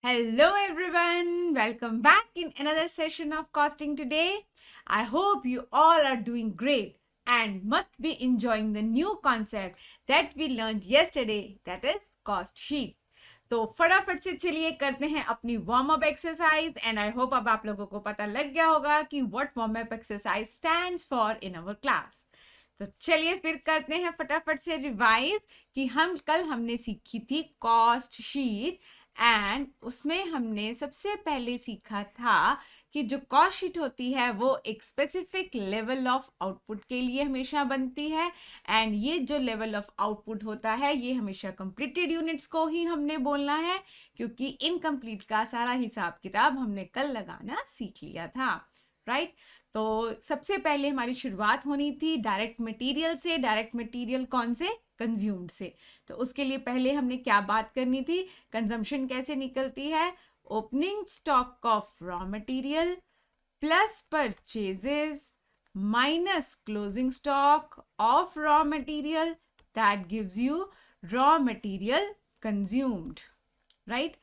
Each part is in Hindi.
Hello everyone, welcome back in another session of costing today. I hope you all are doing great and must be enjoying the new concept that we learned yesterday, that is cost sheet. तो फटाफट से चलिए करते हैं अपनी warm up exercise and I hope अब आप लोगों को पता लग गया होगा कि what warm up exercise stands for in our class. तो चलिए फिर करते हैं फटाफट से रिवाइज कि हमने सीखी थी कॉस्ट शीट एंड उसमें हमने सबसे पहले सीखा था कि जो कॉस्ट शीट होती है वो एक स्पेसिफिक लेवल ऑफ आउटपुट के लिए हमेशा बनती है एंड ये जो लेवल ऑफ आउटपुट होता है ये हमेशा कंप्लीटेड यूनिट्स को ही हमने बोलना है, क्योंकि इनकम्प्लीट का सारा हिसाब किताब हमने कल लगाना सीख लिया था, राइट। तो सबसे पहले हमारी शुरुआत होनी थी डायरेक्ट मटेरियल से। डायरेक्ट मटेरियल कौन से? कंज्यूम्ड से। तो उसके लिए पहले हमने क्या बात करनी थी? कंजम्पशन कैसे निकलती है? Opening stock of raw material plus purchases minus closing stock of raw material, that gives you raw material consumed, right.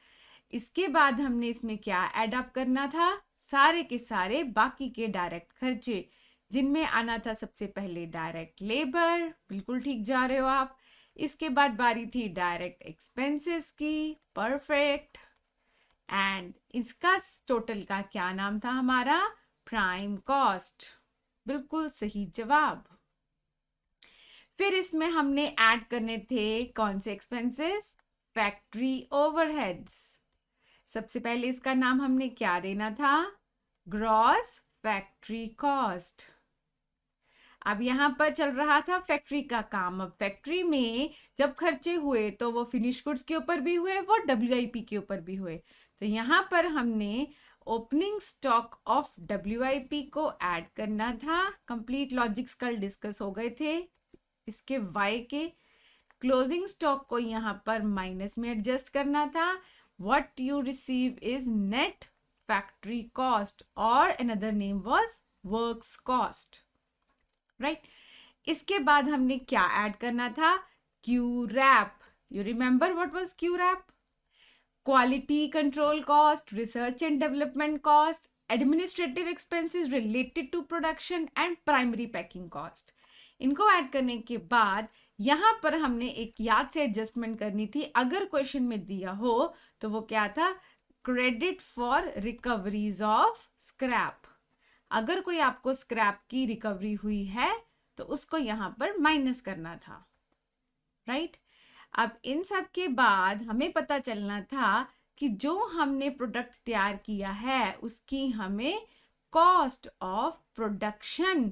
इसके बाद हमने इसमें क्या ऐड अप करना था? सारे के सारे बाकी के डायरेक्ट खर्चे, जिनमें आना था सबसे पहले डायरेक्ट लेबर, बिल्कुल ठीक जा रहे हो आप। इसके बाद बारी थी डायरेक्ट एक्सपेंसेस की, परफेक्ट। एंड इसका टोटल का क्या नाम था हमारा? प्राइम कॉस्ट, बिल्कुल सही जवाब। फिर इसमें हमने ऐड करने थे कौन से एक्सपेंसेस? Factory overheads. सबसे पहले इसका नाम हमने क्या देना था? Gross factory cost. अब यहाँ पर चल रहा था फैक्ट्री का काम। अब फैक्ट्री में जब खर्चे हुए तो वो फिनिश गुड्स के ऊपर भी हुए, वो WIP के ऊपर भी हुए। तो यहाँ पर हमने ओपनिंग स्टॉक ऑफ WIP को ऐड करना था। कंप्लीट लॉजिक्स कल डिस्कस हो गए थे इसके Y के। क्लोजिंग स्टॉक को यहाँ पर माइनस में एडजस्ट करना था। What you receive is net factory cost or another name was works cost, right? इसके बाद हमने क्या ऐड करना था? QRAP. You remember what was QRAP? Quality control cost, research and development cost, administrative expenses related to production and primary packing cost. इनको ऐड करने के बाद यहाँ पर हमने एक याद से एडजस्टमेंट करनी थी। अगर क्वेश्चन में दिया हो तो वो क्या था? Credit for recoveries of scrap. अगर कोई आपको स्क्रैप की रिकवरी हुई है तो उसको यहाँ पर माइनस करना था, राइट। अब इन सब के बाद हमें पता चलना था कि जो हमने प्रोडक्ट तैयार किया है उसकी हमें कॉस्ट ऑफ प्रोडक्शन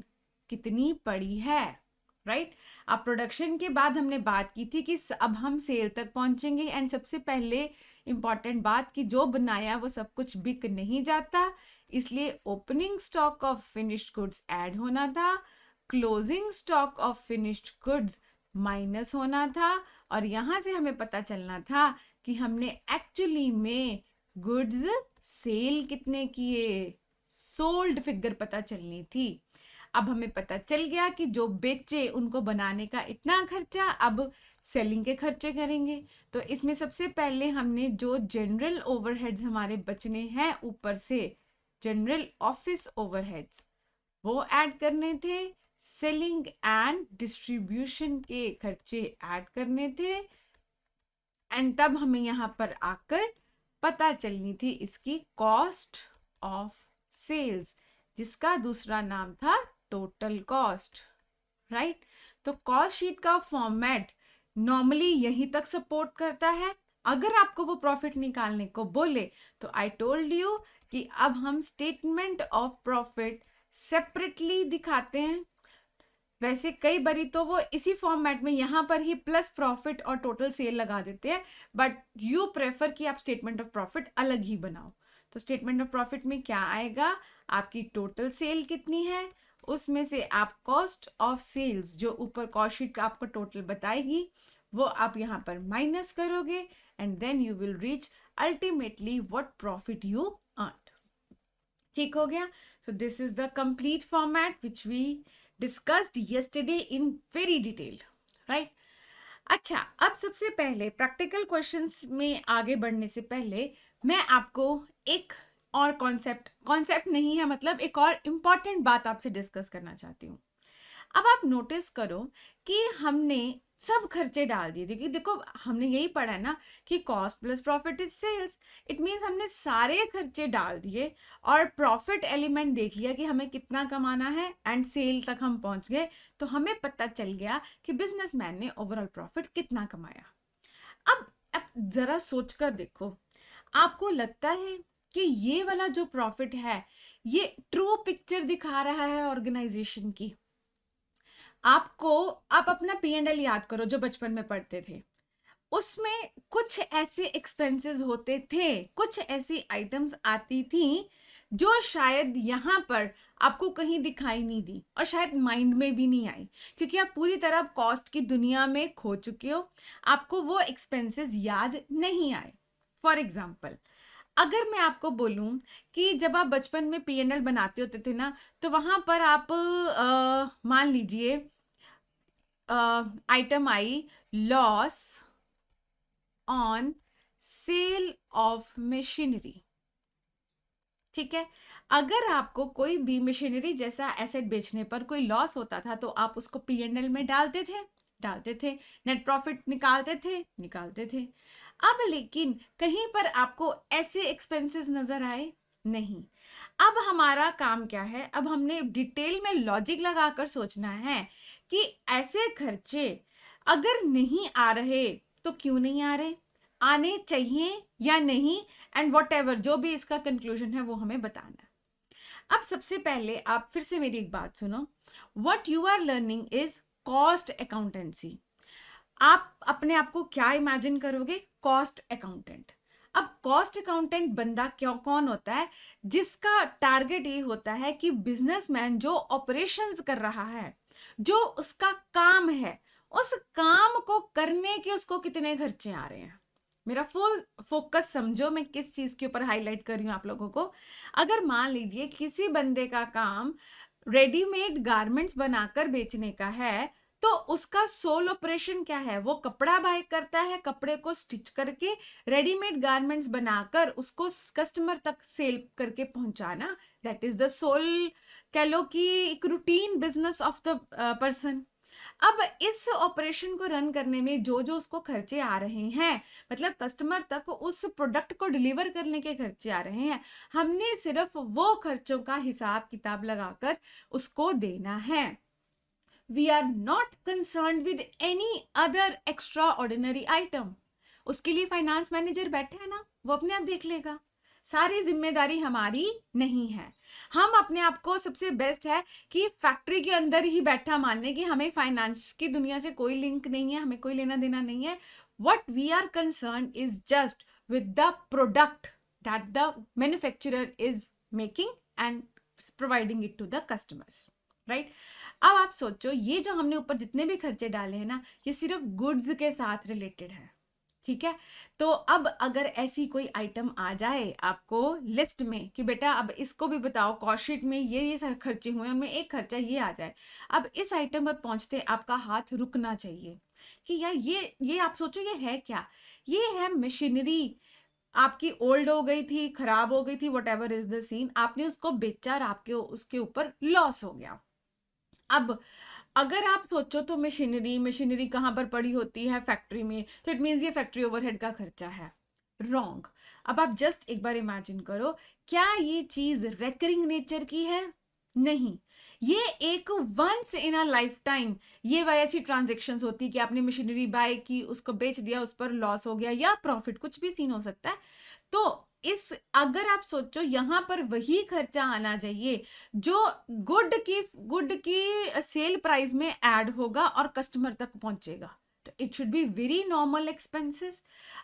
कितनी पड़ी है, राइट। अब प्रोडक्शन के बाद हमने बात की थी कि अब हम सेल तक पहुंचेंगे एंड सबसे पहले इंपॉर्टेंट बात कि जो बनाया वो सब कुछ बिक नहीं जाता, इसलिए opening stock of finished goods add होना था, closing stock of finished goods minus होना था। और यहां से हमें पता चलना था कि हमने एक्चुअली में गुड्स सेल कितने किए, सोल्ड फिगर पता चलनी थी। अब हमें पता चल गया कि जो बेचे उनको बनाने का इतना खर्चा, अब सेलिंग के खर्चे करेंगे। तो इसमें सबसे पहले हमने जो जनरल ओवरहेड्स हमारे बचने हैं ऊपर से, जनरल ऑफिस ओवरहेड्स, वो ऐड करने थे। सेलिंग एंड डिस्ट्रीब्यूशन के खर्चे ऐड करने थे एंड तब हमें यहाँ पर आकर पता चलनी थी इसकी कॉस्ट ऑफ सेल्स, जिसका दूसरा नाम था टोटल कॉस्ट, राइट। तो कॉस्ट शीट का फॉर्मेट नॉर्मली यहीं तक सपोर्ट करता है। अगर आपको वो प्रॉफिट निकालने को बोले तो आई टोल्ड यू कि अब हम स्टेटमेंट ऑफ प्रॉफिट सेपरेटली दिखाते हैं। वैसे कई बारी तो वो इसी फॉर्मेट में यहाँ पर ही प्लस प्रॉफिट और टोटल सेल लगा देते हैं, बट यू प्रेफर कि आप स्टेटमेंट ऑफ प्रॉफिट अलग ही बनाओ। तो स्टेटमेंट ऑफ प्रॉफिट में क्या आएगा? आपकी टोटल सेल कितनी है, उसमें से आप कॉस्ट ऑफ सेल्स जो ऊपर कॉस्ट शीट का आपको टोटल बताएगी वो आप यहाँ पर माइनस करोगे and then you will reach ultimately what profit you earn. ठीक हो गया? So this is the complete format which we discussed yesterday in very detail, right? अच्छा, अब सबसे पहले प्रैक्टिकल क्वेश्चंस में आगे बढ़ने से पहले मैं आपको एक और कॉन्सेप्ट नहीं है, मतलब एक और इम्पॉर्टेंट बात आपसे डिस्कस करना चाहती हूँ। अब आप नोटिस करो कि हमने सब खर्चे डाल दिए, क्योंकि देखो हमने यही पढ़ा है ना कि cost plus profit is sales. It means हमने सारे खर्चे डाल दिए और प्रॉफिट एलिमेंट देख लिया कि हमें कितना कमाना है, एंड सेल तक हम पहुंच गए। तो हमें पता चल गया कि बिजनेसमैन ने ओवरऑल प्रॉफिट कितना कमाया। अब जरा सोच कर देखो, आपको लगता है कि ये वाला जो प्रॉफिट है ये ट्रू पिक्चर दिखा रहा है ऑर्गेनाइजेशन की? आप अपना P&L याद करो जो बचपन में पढ़ते थे। उसमें कुछ ऐसे एक्सपेंसेस होते थे, कुछ ऐसी आइटम्स आती थी जो शायद यहाँ पर आपको कहीं दिखाई नहीं दी और शायद माइंड में भी नहीं आई, क्योंकि आप पूरी तरह कॉस्ट की दुनिया में खो चुके हो। आपको वो एक्सपेंसेस याद नहीं आए। फॉर एग्जाम्पल, अगर मैं आपको बोलूं कि जब आप बचपन में P&L बनाते होते थे ना, तो वहां पर आप मान लीजिए item I loss on sale of machinery. ठीक है, अगर आपको कोई भी मशीनरी जैसा एसेट बेचने पर कोई लॉस होता था तो आप उसको P&L में डालते थे, नेट प्रॉफिट निकालते थे। अब लेकिन कहीं पर आपको ऐसे एक्सपेंसेस नजर आए नहीं। अब हमारा काम क्या है, अब हमने डिटेल में लॉजिक लगाकर सोचना है कि ऐसे खर्चे अगर नहीं आ रहे तो क्यों नहीं आ रहे, आने चाहिए या नहीं, एंड वॉट एवर जो भी इसका कंक्लूजन है वो हमें बताना है। अब सबसे पहले आप फिर से मेरी एक बात सुनो। What you are learning is cost accountancy. आप अपने आप को क्या इमेजिन करोगे? Cost accountant. अब कॉस्ट अकाउंटेंट बंदा कौन होता है? जिसका टारगेट ये होता है कि बिजनेसमैन जो ऑपरेशंस कर रहा है, जो उसका काम है, उस काम को करने के उसको कितने खर्चे आ रहे हैं। मेरा फुल फोकस समझो, मैं किस चीज के ऊपर हाईलाइट कर रही हूं आप लोगों को। अगर मान लीजिए किसी बंदे का काम रेडीमेड गारमेंट्स बनाकर बेचने का है, तो उसका सोल ऑपरेशन क्या है? वो कपड़ा बाय करता है, कपड़े को स्टिच करके रेडीमेड गारमेंट्स बनाकर उसको कस्टमर तक सेल करके पहुंचाना। दैट इज द सोल, कह लो कि एक routine business of the person. अब इस ऑपरेशन को रन करने में जो जो उसको खर्चे आ रहे हैं, मतलब कस्टमर तक उस प्रोडक्ट को डिलीवर करने के खर्चे आ रहे हैं, हमने सिर्फ वो खर्चों का हिसाब किताब लगाकर उसको देना है। We are not concern with any other extraordinary item. उसके लिए फाइनेंस मैनेजर बैठे हैं ना, वो अपने आप देख लेगा। सारी जिम्मेदारी हमारी नहीं है। हम अपने आप को सबसे बेस्ट है कि फैक्ट्री के अंदर ही बैठा मानने कि हमें फाइनेंस की दुनिया से कोई लिंक नहीं है, हमें कोई लेना देना नहीं है। What we are concern is just with the product that the manufacturer is making and providing it to the customers, right. अब आप सोचो, ये जो हमने ऊपर जितने भी खर्चे डाले हैं ना, ये सिर्फ गुड्स के साथ रिलेटेड है। ठीक है, तो अब अगर ऐसी कोई आइटम आ जाए आपको लिस्ट में कि बेटा अब इसको भी बताओ, कॉस्ट शीट में ये सारे खर्चे हुए, उनमें एक खर्चा ये आ जाए, अब इस आइटम पर पहुंचते आपका हाथ रुकना चाहिए कि यार ये आप सोचो ये है क्या? ये है मशीनरी, आपकी ओल्ड हो गई थी, खराब हो गई थी, whatever is the scene, आपने उसको बेचा और आपके उसके ऊपर लॉस हो गया। अब अगर आप सोचो तो मशीनरी कहाँ पर पड़ी होती है? फैक्ट्री में, तो इट मीन्स ये फैक्ट्री ओवरहेड का खर्चा है। रॉन्ग। अब आप जस्ट एक बार इमेजिन करो, क्या ये चीज रेकरिंग नेचर की है? नहीं, ये एक once in a lifetime ये ऐसी ट्रांजेक्शन्स होती है कि आपने मशीनरी बाय की, उसको बेच दिया, उस पर लॉस हो गया या प्रॉफिट, कुछ भी सीन हो सकता है। तो इस अगर आप सोचो यहां पर वही खर्चा आना चाहिए जो गुड की सेल प्राइस में ऐड होगा और कस्टमर तक पहुंचेगा, तो it should be very normal expenses.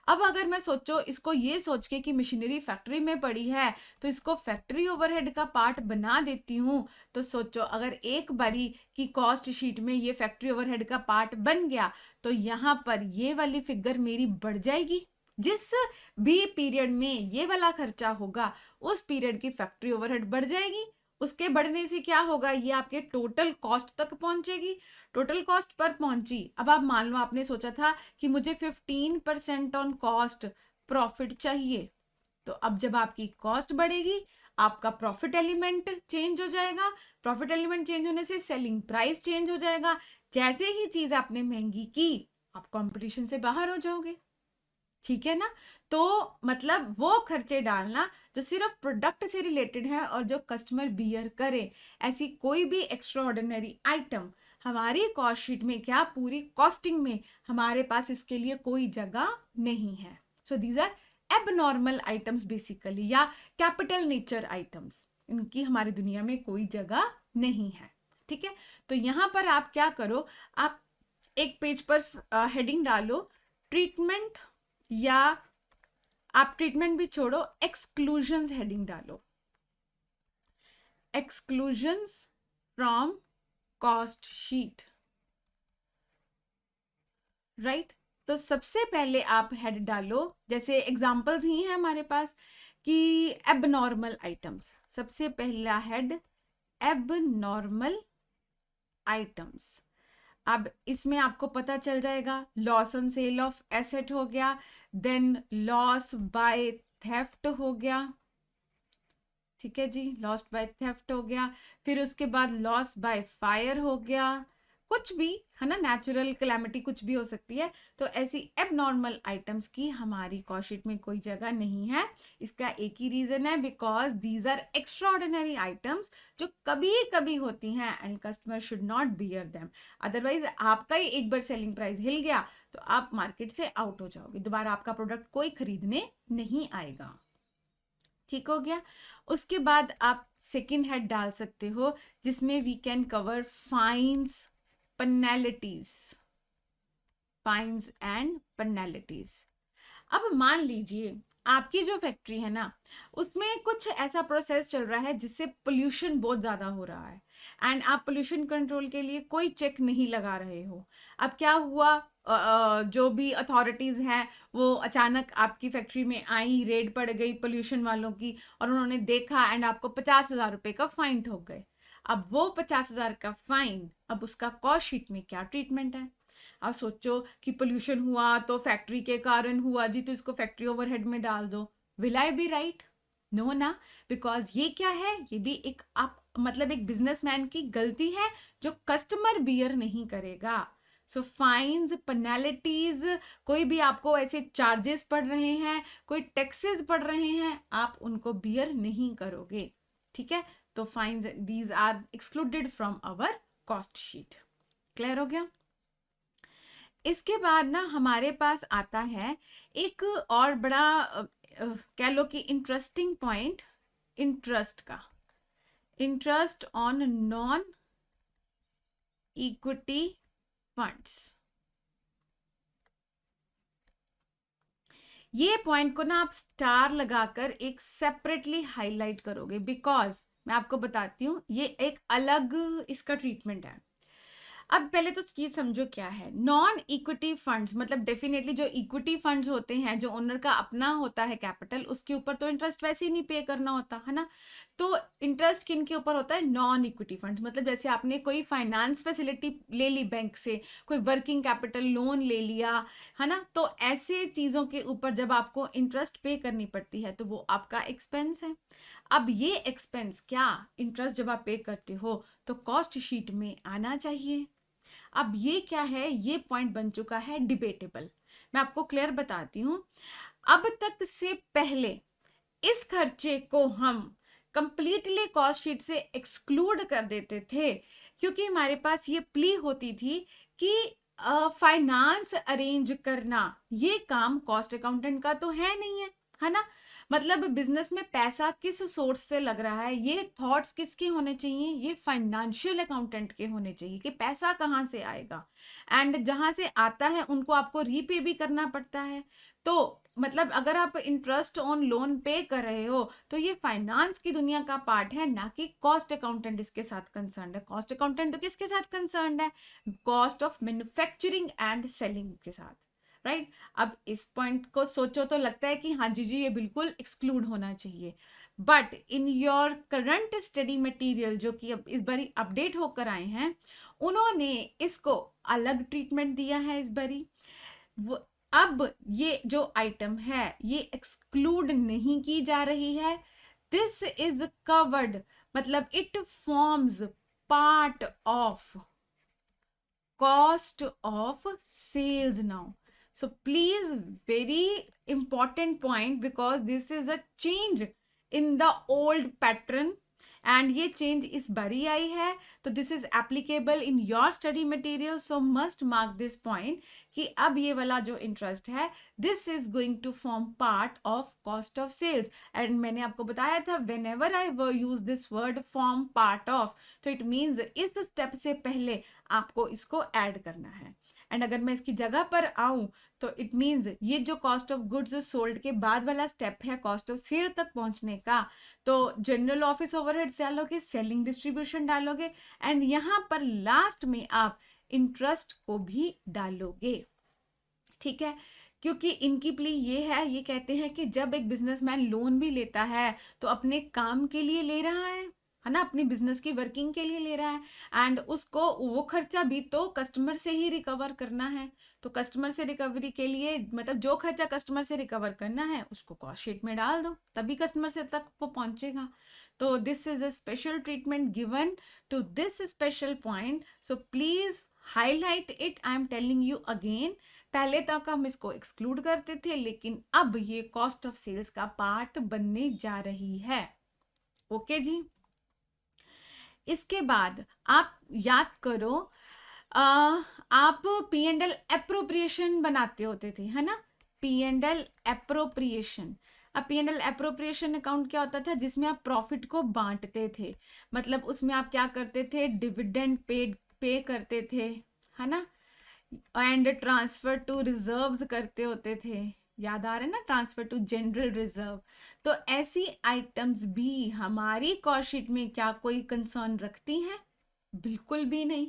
अब अगर मैं सोचो इसको ये सोच के कि मशीनरी फैक्ट्री में पड़ी है तो इसको फैक्ट्री ओवरहेड का पार्ट बना देती हूँ, तो सोचो अगर एक बारी की कॉस्ट शीट में ये फैक्ट्री ओवरहेड का पार्ट बन गया तो यहाँ पर ये वाली फिगर मेरी बढ़ जाएगी। जिस भी पीरियड में ये वाला खर्चा होगा उस पीरियड की फैक्ट्री ओवरहेड बढ़ जाएगी, उसके बढ़ने से क्या होगा, ये आपके टोटल कॉस्ट तक पहुंचेगी। टोटल कॉस्ट पर पहुंची, अब आप मान लो आपने सोचा था कि मुझे 15% ऑन कॉस्ट प्रॉफिट चाहिए, तो अब जब आपकी कॉस्ट बढ़ेगी आपका प्रॉफिट एलिमेंट चेंज हो जाएगा। प्रॉफिट एलिमेंट चेंज होने से सेलिंग प्राइस चेंज हो जाएगा। जैसे ही चीज आपने महंगी की, आप कंपटीशन से बाहर हो जाओगे, ठीक है ना। तो मतलब वो खर्चे डालना जो सिर्फ प्रोडक्ट से रिलेटेड है और जो कस्टमर बियर करे, ऐसी कोई भी एक्स्ट्रा ऑर्डिनरी आइटम हमारी कॉस्ट शीट में, क्या पूरी कॉस्टिंग में हमारे पास इसके लिए कोई जगह नहीं है। So these are abnormal items basically, या कैपिटल नेचर आइटम्स, इनकी हमारी दुनिया में कोई जगह नहीं है, ठीक है। तो यहां पर आप क्या करो, आप एक पेज पर हेडिंग डालो ट्रीटमेंट, या आप ट्रीटमेंट भी छोड़ो, एक्सक्लूजन्स हेडिंग डालो, exclusions from cost sheet, right. तो सबसे पहले आप हेड डालो, जैसे एग्जांपल्स ही हैं हमारे पास कि एबनॉर्मल आइटम्स, सबसे पहला हेड एबनॉर्मल आइटम्स। अब इसमें आपको पता चल जाएगा, loss on sale of asset हो गया, देन लॉस बाय थेफ्ट हो गया, ठीक है जी, लॉस बाय थेफ्ट हो गया, फिर उसके बाद लॉस बाय फायर हो गया, कुछ भी है ना, नेचुरल कैलेमिटी कुछ भी हो सकती है। तो ऐसी एबनॉर्मल आइटम्स की हमारी कॉस्ट शीट में कोई जगह नहीं है। इसका एक ही रीजन है, because these are extraordinary items जो कभी कभी होती हैं and customer should not bear them. Otherwise आपका ही एक बार सेलिंग प्राइस हिल गया तो आप मार्केट से आउट हो जाओगे, दोबारा आपका प्रोडक्ट कोई खरीदने नहीं आएगा, ठीक हो गया। उसके बाद आप सेकेंड हेड डाल सकते हो जिसमें we can cover fines, penalties, fines and penalties. अब मान लीजिए आपकी जो फैक्ट्री है ना, उसमें कुछ ऐसा प्रोसेस चल रहा है जिससे पोल्यूशन बहुत ज़्यादा हो रहा है एंड आप पोल्यूशन कंट्रोल के लिए कोई चेक नहीं लगा रहे हो। अब क्या हुआ, जो भी अथॉरिटीज़ हैं वो अचानक आपकी फैक्ट्री में आई, रेड पड़ गई पोल्यूशन वालों की, और उन्होंने देखा एंड आपको 50,000 रुपये का फाइन ठोक गए। अब वो 50,000 का फाइन, अब उसका कॉस्ट शीट में क्या ट्रीटमेंट है। आप सोचो कि पोल्यूशन हुआ तो फैक्ट्री के कारण हुआ जी, तो इसको फैक्ट्री ओवरहेड में डाल दो, will I be right? No ना, बिकॉज ये क्या है, ये भी एक आप मतलब एक बिजनेसमैन की गलती है जो कस्टमर बियर नहीं करेगा। सो फाइन्स, पेनल्टीज, कोई भी आपको ऐसे चार्जेस पड़ रहे हैं, कोई टैक्सेस पड़ रहे हैं, आप उनको बियर नहीं करोगे, ठीक है। तो fines, these are excluded from our cost sheet. Clear हो गया। इसके बाद ना हमारे पास आता है एक और बड़ा कह लो कि इंटरेस्टिंग पॉइंट, इंटरेस्ट का, interest on non equity funds. ये पॉइंट को ना आप स्टार लगाकर एक सेपरेटली हाईलाइट करोगे, बिकॉज मैं आपको बताती हूँ ये एक अलग इसका ट्रीटमेंट है। अब पहले तो चीज समझो क्या है नॉन इक्विटी फंड्स, मतलब डेफिनेटली जो इक्विटी फंड्स होते हैं, जो ओनर का अपना होता है कैपिटल, उसके ऊपर तो इंटरेस्ट वैसे ही नहीं पे करना होता है ना। तो इंटरेस्ट किन के ऊपर होता है, नॉन इक्विटी फंड्स, मतलब जैसे आपने कोई फाइनेंस फैसिलिटी ले ली बैंक से, कोई वर्किंग कैपिटल लोन ले लिया है ना, तो ऐसे चीजों के ऊपर जब आपको इंटरेस्ट पे करनी पड़ती है तो वो आपका एक्सपेंस है। अब ये एक्सपेंस क्या, इंटरेस्ट जब आप पे करते हो तो कॉस्ट शीट में आना चाहिए। अब ये क्या है, ये पॉइंट बन चुका है डिबेटेबल। मैं आपको क्लियर बताती हूं, अब तक से पहले इस खर्चे को हम कंप्लीटली कॉस्ट शीट से एक्सक्लूड कर देते थे, क्योंकि हमारे पास ये प्ली होती थी कि फाइनेंस अरेंज करना ये काम कॉस्ट अकाउंटेंट का तो है नहीं है ना। मतलब बिजनेस में पैसा किस सोर्स से लग रहा है, ये थॉट्स किसके होने चाहिए, ये फाइनेंशियल अकाउंटेंट के होने चाहिए कि पैसा कहाँ से आएगा, एंड जहां से आता है उनको आपको रीपे भी करना पड़ता है। तो मतलब अगर आप इंटरेस्ट ऑन लोन पे कर रहे हो तो ये फाइनेंस की दुनिया का पार्ट है, ना कि कॉस्ट अकाउंटेंट इसके साथ कंसर्न है। कॉस्ट अकाउंटेंट तो किसके साथ कंसर्न है, cost of manufacturing and selling के साथ, राइट। अब इस पॉइंट को सोचो तो लगता है कि हाँ जी ये बिल्कुल एक्सक्लूड होना चाहिए, but in your current study material जो कि अब इस बारी अपडेट होकर आए हैं, उन्होंने इसको अलग ट्रीटमेंट दिया है इस बारी। अब ये जो आइटम है ये एक्सक्लूड नहीं की जा रही है, दिस इज कवर्ड, मतलब it forms part of cost of sales now. So please, very important point, because this is a change in the old pattern and ये change इस बारी आई है, तो this is applicable in your study material, so must mark this point कि अब ये वाला जो interest है this is going to form part of cost of sales। and मैंने आपको बताया था whenever I use this word form part of, तो it means इस step से पहले आपको इसको ऐड करना है। एंड अगर मैं इसकी जगह पर आऊं तो इट मीन्स ये जो कॉस्ट ऑफ गुड्स सोल्ड के बाद वाला स्टेप है कॉस्ट ऑफ सेल तक पहुंचने का, तो जनरल ऑफिस ओवरहेड्स डालोगे, सेलिंग डिस्ट्रीब्यूशन डालोगे, एंड यहाँ पर लास्ट में आप इंटरेस्ट को भी डालोगे। ठीक है, क्योंकि इनकी प्ली ये है, ये कहते हैं कि जब एक बिजनेसमैन लोन भी लेता है तो अपने काम के लिए ले रहा है ना, अपनी बिजनेस की वर्किंग के लिए ले रहा है, एंड उसको वो खर्चा भी तो कस्टमर से ही रिकवर करना है। तो कस्टमर से रिकवरी के लिए मतलब जो खर्चा कस्टमर से रिकवर करना है उसको कॉस्ट शीट में डाल दो, तभी कस्टमर से तक वो पहुंचेगा। तो this is a special treatment given to this special point, so please highlight it. I am telling you again, पहले तक हम इसको एक्सक्लूड करते थे, लेकिन अब ये कॉस्ट ऑफ सेल्स का पार्ट बनने जा रही है। ओके जी। इसके बाद आप याद करो, आप पी एंड एल एप्रोप्रिएशन बनाते होते थे, है ना, पी एंड एल एप्रोप्रिएशन। अब P and L appropriation account क्या होता था, जिसमें आप प्रॉफिट को बांटते थे, मतलब उसमें आप क्या करते थे, डिविडेंड पे करते थे, है ना, एंड ट्रांसफर टू रिजर्व्स करते होते थे, याद आ रहा है ना, ट्रांसफर टू जनरल रिजर्व। तो ऐसी आइटम्स भी हमारी कॉस्ट शीट में क्या कोई कंसर्न रखती हैं? बिल्कुल भी नहीं।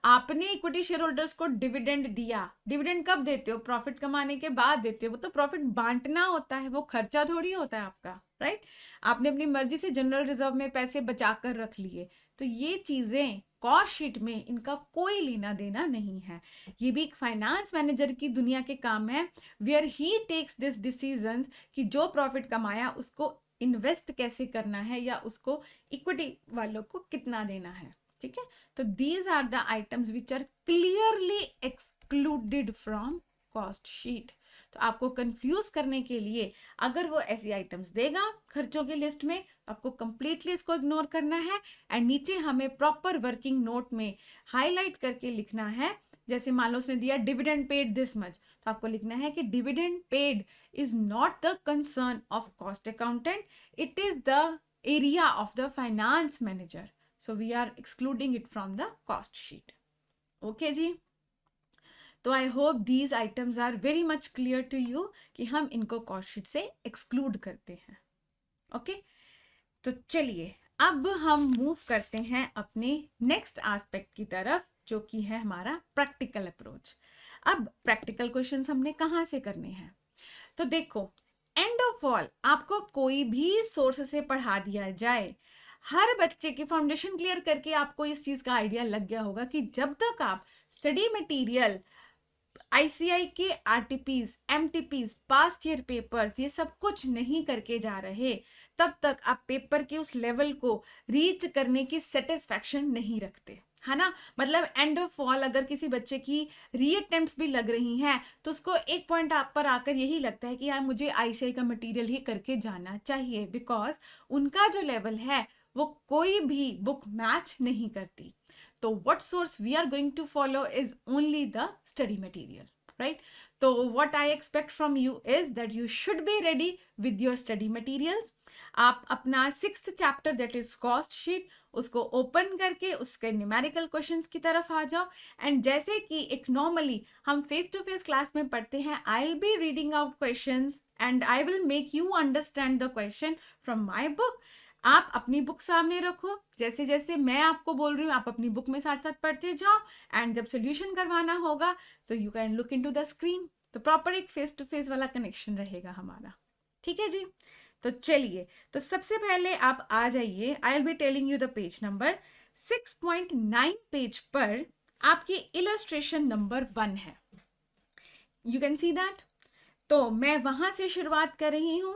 आपने इक्विटी शेयर होल्डर्स को डिविडेंड दिया, डिविडेंड कब देते हो, प्रॉफिट कमाने के बाद देते हो, वो तो प्रॉफिट बांटना होता है, वो खर्चा थोड़ी होता है आपका, राइट। आपने अपनी मर्जी से जनरल रिजर्व में पैसे बचा कर रख लिए, तो ये चीजें कॉस्ट शीट में इनका कोई लेना देना नहीं है। ये भी एक फाइनेंस मैनेजर की दुनिया के काम है, where he takes this decisions कि जो प्रॉफिट कमाया उसको इन्वेस्ट कैसे करना है या उसको इक्विटी वालों को कितना देना है। ठीक है, तो these are the items which are clearly excluded from cost sheet. तो आपको कंफ्यूज करने के लिए अगर वो ऐसी आइटम्स देगा खर्चों की लिस्ट में, आपको कंप्लीटली इसको इग्नोर करना है, एंड नीचे हमें प्रॉपर वर्किंग नोट में हाईलाइट करके लिखना है। जैसे मान लो उसने दिया डिविडेंड पेड दिस मच, तो आपको लिखना है कि dividend paid is not the concern of cost accountant, it is the area of the finance manager, so we are excluding it from the cost sheet. Okay जी, तो I hope these items are very much clear to you कि हम इनको cost sheet से exclude करते हैं। okay? तो चलिए अब हम मूव करते हैं अपने नेक्स्ट एस्पेक्ट की तरफ, जो कि है हमारा प्रैक्टिकल अप्रोच। अब प्रैक्टिकल क्वेश्चंस हमने कहाँ से करने हैं, तो देखो, एंड ऑफ ऑल आपको कोई भी सोर्स से पढ़ा दिया जाए, हर बच्चे की फाउंडेशन क्लियर करके आपको इस चीज का आइडिया लग गया होगा कि जब तक आप स्टडी मटेरियल, आईसीआई के आरटीपीज, एमटीपीज, पास्ट ईयर पेपर्स, ये सब कुछ नहीं करके जा रहे, तब तक आप पेपर के उस लेवल को रीच करने की सेटिस्फैक्शन नहीं रखते, है ना। मतलब एंड ऑफ ऑल अगर किसी बच्चे की रीअटेम्प्ट्स भी लग रही हैं तो उसको एक पॉइंट आप पर आकर यही लगता है कि यार मुझे आईसीआई का मटेरियल ही करके जाना चाहिए, बिकॉज उनका जो लेवल है वो कोई भी बुक मैच नहीं करती। तो what source we are going to follow is only the study material, right? So what I expect from you is that you should be ready with your study materials. आप अपना 6th chapter that is cost sheet उसको ओपन करके उसके न्यूमेरिकल क्वेश्चंस की तरफ आ जाओ, एंड जैसे कि एक नॉर्मली हम फेस टू फेस क्लास में पढ़ते हैं, I will be reading out questions and I will make you understand the question from my book. आप अपनी बुक सामने रखो, जैसे जैसे मैं आपको बोल रही हूँ आप अपनी बुक में साथ साथ पढ़ते जाओ, एंड जब सोल्यूशन करवाना होगा तो you can look into the screen, तो प्रॉपर एक फेस टू फेस वाला कनेक्शन रहेगा हमारा। ठीक है जी, तो चलिए, तो सबसे पहले आप आ जाइए, I will be telling you the page number 6.9 page पर आपकी इलस्ट्रेशन नंबर 1 है। You can see that. तो मैं वहां से शुरुआत कर रही हूं।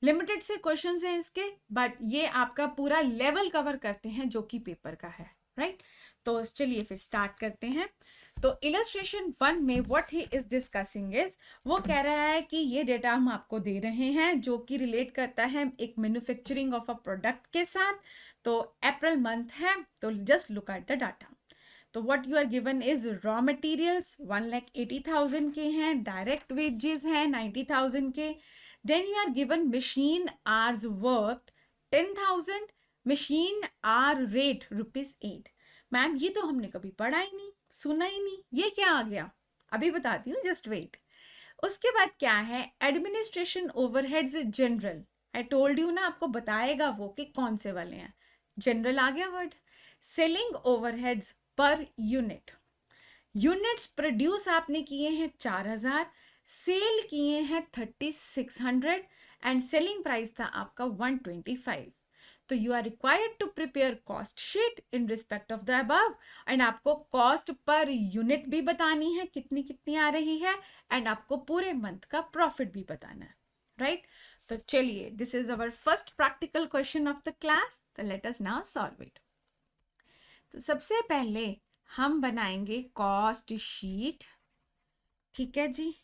लिमिटेड से क्वेश्चंस हैं इसके, बट ये आपका पूरा लेवल कवर करते हैं जो कि पेपर का है, राइट। तो चलिए फिर स्टार्ट करते हैं। तो इलस्ट्रेशन 1 में what he is discussing is, वो कह रहा है कि ये डेटा हम आपको दे रहे हैं जो कि रिलेट करता है एक मैन्युफैक्चरिंग ऑफ अ प्रोडक्ट के साथ। तो अप्रैल मंथ है, तो just look at the data. तो what you are given is raw materials 1,80,000 के हैं, डायरेक्ट वेजेस हैं 90,000 के, then you are given machine hours worked 10,000, machine hour rate ₹8। Ma'am ये तो हमने कभी पढ़ा ही नहीं, सुना ही नहीं, ये क्या आ गया, अभी बताती हूँ, जस्ट वेट। उसके बाद क्या है, administration overheads general, I told you ना, आपको बताएगा वो कि कौन से वाले हैं। जनरल आ गया word. Selling overheads per unit, units produce आपने किए हैं 4,000, सेल किए हैं 3,600 एंड सेलिंग प्राइस था आपका 125। तो you are required to prepare cost sheet in respect of the above, and आपको कॉस्ट पर यूनिट भी बतानी है कितनी कितनी आ रही है, एंड आपको पूरे मंथ का प्रॉफिट भी बताना है, राइट। तो चलिए, this is our first practical question of the class, तो let us now solve it. तो सबसे पहले हम बनाएंगे कॉस्ट शीट, ठीक है जी,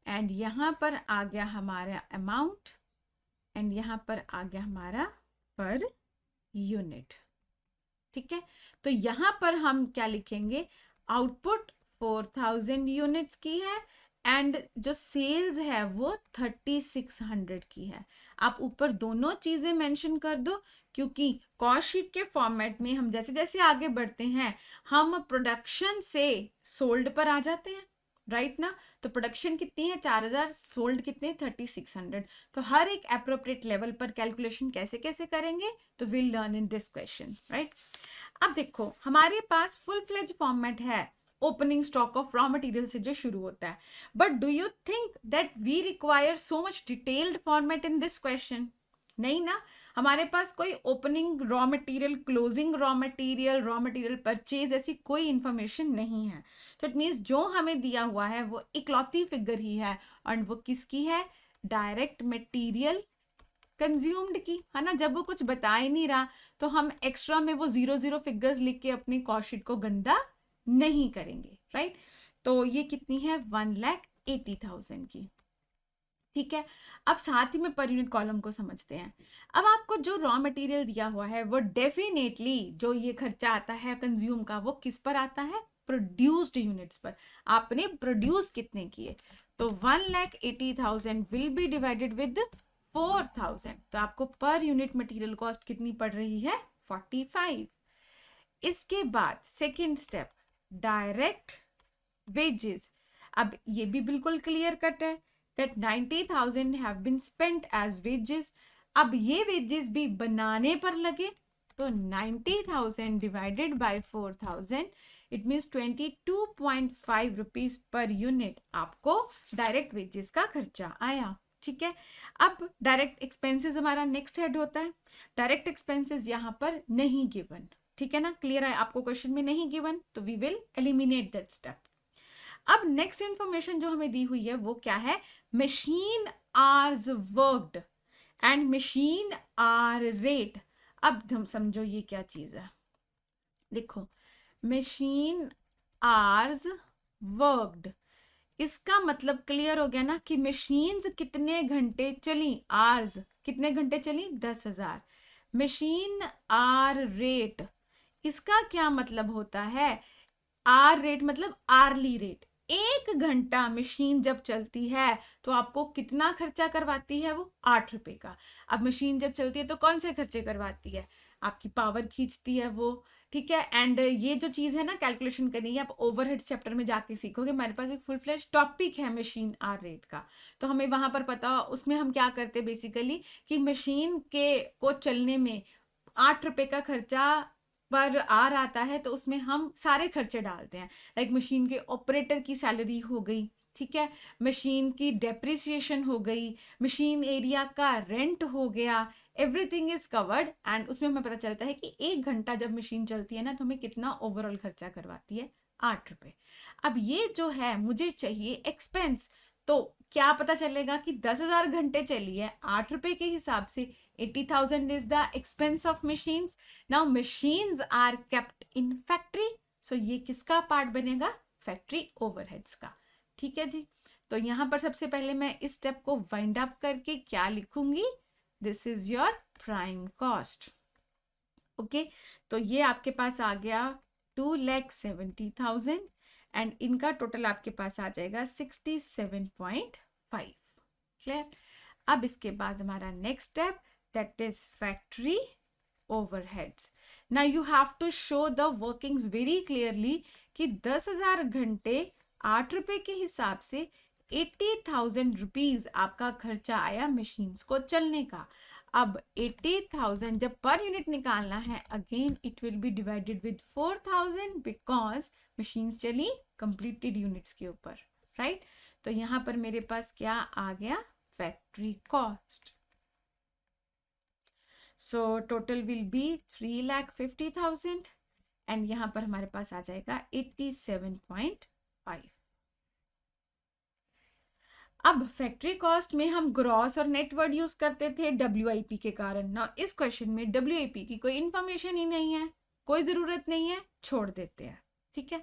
एंड यहां पर आ गया हमारा अमाउंट, एंड यहां पर आ गया हमारा पर यूनिट, ठीक है। तो यहां पर हम क्या लिखेंगे, आउटपुट 4,000 यूनिट्स की है, एंड जो सेल्स है वो 3,600 की है। आप ऊपर दोनों चीजें मेंशन कर दो, क्योंकि कॉस्ट शीट के फॉर्मेट में हम जैसे जैसे आगे बढ़ते हैं हम प्रोडक्शन से सोल्ड पर आ जाते हैं, राइट ना। तो प्रोडक्शन कितनी है 4,000, सोल्ड कितने 3,600। तो हर एक एप्रोप्रिएट लेवल पर कैलकुलेशन कैसे कैसे करेंगे, तो will learn in this question, right. अब देखो हमारे पास फुल फ्लेज फॉर्मेट है opening stock of raw material से जो शुरू होता है, but do you think that we require so much detailed format in this question? नहीं ना, हमारे पास कोई opening raw material, closing raw material purchase ऐसी कोई इंफॉर्मेशन नहीं है। तो इट मीन्स जो हमें दिया हुआ है वो इकलौती फिगर ही है, और वो किसकी है, डायरेक्ट मटेरियल कंज्यूम्ड की, है ना। जब वो कुछ बता ही नहीं रहा तो हम एक्स्ट्रा में वो 0 फिगर्स लिख के अपनी कॉस्ट शीट को गंदा नहीं करेंगे, राइट। तो ये कितनी है 1,80,000 की, ठीक है। अब साथ ही में पर यूनिट कॉलम को समझते हैं। अब आपको जो रॉ मटेरियल दिया हुआ है वो डेफिनेटली जो ये खर्चा आता है कंज्यूम का, वो किस पर आता है, प्रोड्यूस्ड यूनिट्स पर। आपने प्रोड्यूस कितने किए, तो 1,80,000 विल बी डिवाइडेड विद 4,000, तो आपको पर यूनिट मटेरियल कॉस्ट कितनी पड़ रही है 45। इसके बाद सेकेंड स्टेप, डायरेक्ट वेजेस। अब ये भी बिल्कुल क्लियर कट है that 90,000 have been spent as wages। अब ये wages भी बनाने पर लगे, तो 90,000 divided by 4,000 it means 22.5 rupees per unit आपको डायरेक्ट वेजेस का खर्चा आया, ठीक है। अब डायरेक्ट एक्सपेंसेस हमारा नेक्स्ट हेड होता है। डायरेक्ट एक्सपेंसेस यहाँ पर नहीं गिवन, ठीक है ना, क्लियर है आपको, क्वेश्चन में नहीं गिवन, तो we will eliminate that step. अब नेक्स्ट इंफॉर्मेशन जो हमें दी हुई है वो क्या है, machine hours worked and machine hour rate. अब हम समझो ये क्या चीज है, देखो मशीन आवर्स वर्कड, इसका मतलब क्लियर हो गया ना कि मशीन्स कितने घंटे चली, आवर्स कितने घंटे चली 10,000। मशीन आवर रेट, इसका क्या मतलब होता है, आर रेट मतलब आर्ली रेट। 1 घंटा मशीन जब चलती है तो आपको कितना खर्चा करवाती है, वो 8 रुपए का। अब मशीन जब चलती है तो कौन से खर्चे करवाती है, आपकी पावर खींचती है वो, ठीक है। एंड ये जो चीज है ना कैलकुलेशन करनी है, आप ओवरहेड चैप्टर में जाके सीखोगे। मेरे पास एक फुल फ्लेज टॉपिक है मशीन आर रेट का, तो हमें वहां पर पता, उसमें हम क्या करते हैं बेसिकली कि मशीन के को चलने में 8 रुपए का खर्चा पर आर आता है, तो उसमें हम सारे खर्चे डालते हैं, लाइक मशीन के ऑपरेटर की सैलरी हो गई, ठीक है, मशीन की डेप्रिसिएशन हो गई, मशीन एरिया का रेंट हो गया, एवरीथिंग इज कवर्ड एंड उसमें हमें पता चलता है कि 1 घंटा जब मशीन चलती है ना तो हमें कितना ओवरऑल खर्चा करवाती है, 8 रुपये। अब ये जो है मुझे चाहिए एक्सपेंस, तो क्या पता चलेगा कि 10,000 घंटे चली है 8 रुपये के हिसाब से, 80,000 is the expense of machines. Now machines are kept in factory, so ये किसका पार्ट बनेगा, फैक्ट्री ओवरहेड्स का। ठीक है जी, तो यहाँ पर सबसे पहले मैं इस स्टेप को वाइंड अप करके क्या लिखूंगी, this is your prime cost. Okay, तो ये आपके पास आ गया 2,70,000 एंड इनका टोटल आपके पास आ जाएगा 67.5। क्लियर। अब इसके बाद हमारा next step that is factory overheads. Now you have to show the workings very clearly कि 10,000 घंटे 8 रुपये के हिसाब से 80,000 रुपीज आपका खर्चा आया मशीन्स को चलने का। अब 80,000 जब पर यूनिट निकालना है, again it will be divided with 4,000 because machines चली कंप्लीटेड यूनिट्स के ऊपर, राइट। तो यहाँ पर मेरे पास क्या आ गया, factory cost. So total will be 3,50,000 and यहाँ पर हमारे पास आ जाएगा 87.5। अब फैक्ट्री कॉस्ट में हम ग्रॉस और नेट वर्ड यूज करते थे WIP के कारण। ना इस क्वेश्चन में WIP की कोई इंफॉर्मेशन ही नहीं है, कोई जरूरत नहीं है, छोड़ देते हैं। ठीक है,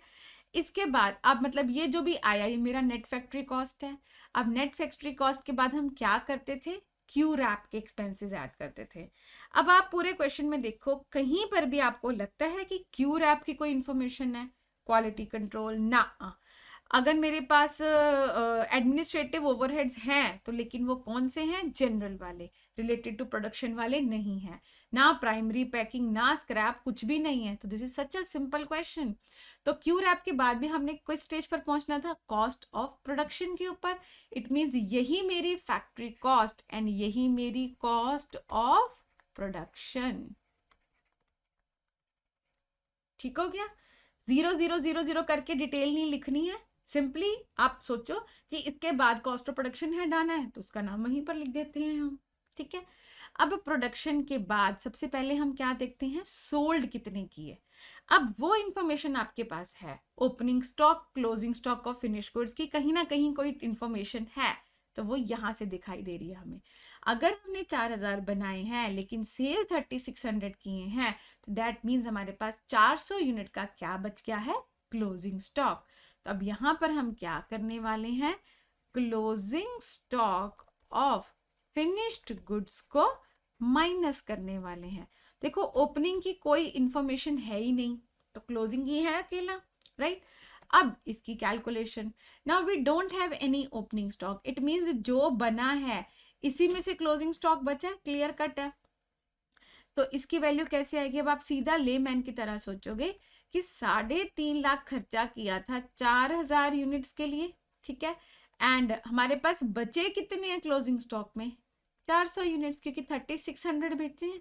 इसके बाद अब मतलब ये जो भी आया ये मेरा नेट फैक्ट्री कॉस्ट है। अब नेट फैक्ट्री कॉस्ट के बाद हम क्या करते थे, क्यू रैप के एक्सपेंसेस ऐड करते थे। अब आप पूरे क्वेश्चन में देखो कहीं पर भी आपको लगता है कि क्यू रैप की कोई इंफॉर्मेशन है, क्वालिटी कंट्रोल ना। अगर मेरे पास एडमिनिस्ट्रेटिव ओवरहेड्स हैं तो लेकिन वो कौन से हैं, जनरल वाले, रिलेटेड टू प्रोडक्शन वाले नहीं है, ना प्राइमरी पैकिंग ना स्क्रैप, कुछ भी नहीं है। तो this is such a simple question. तो क्यू रैप के बाद भी हमने किस स्टेज पर पहुंचना था, कॉस्ट ऑफ प्रोडक्शन के ऊपर। इट मींस यही मेरी फैक्ट्री कॉस्ट एंड यही मेरी कॉस्ट ऑफ प्रोडक्शन। ठीक हो गया, 0,0,0,0 करके डिटेल नहीं लिखनी है, सिंपली आप सोचो कि इसके बाद कॉस्ट ऑफ प्रोडक्शन है डाना है तो उसका नाम वहीं पर लिख देते हैं हम। ठीक है, अब प्रोडक्शन के बाद सबसे पहले हम क्या देखते हैं, सोल्ड कितने की है। अब वो इंफॉर्मेशन आपके पास है, opening stock, closing stock of finish goods की कहीं ना कहीं कोई इंफॉर्मेशन है, तो वो यहाँ से दिखाई दे रही है हमें। अगर हमने 4,000 बनाए हैं लेकिन सेल 3,600 किए हैं तो दैट मीन्स हमारे पास 400 यूनिट का क्या बच गया है, क्लोजिंग स्टॉक। तो अब यहाँ पर हम क्या करने वाले हैं, closing stock of finished goods को माइनस करने वाले हैं। देखो ओपनिंग की कोई इंफॉर्मेशन है ही नहीं तो क्लोजिंग ही है अकेला, राइट। अब इसकी calculation, now we don't have any opening stock, it means जो बना है इसी में से क्लोजिंग स्टॉक बचा है, क्लियर कट है। तो इसकी वैल्यू कैसे आएगी, अब आप सीधा लेमैन की तरह सोचोगे कि 3.5 लाख खर्चा किया था 4,000 यूनिट्स के लिए, ठीक है, एंड हमारे पास बचे कितने हैं क्लोजिंग स्टॉक में, 400 यूनिट्स, क्योंकि 3,600 बेचे हैं।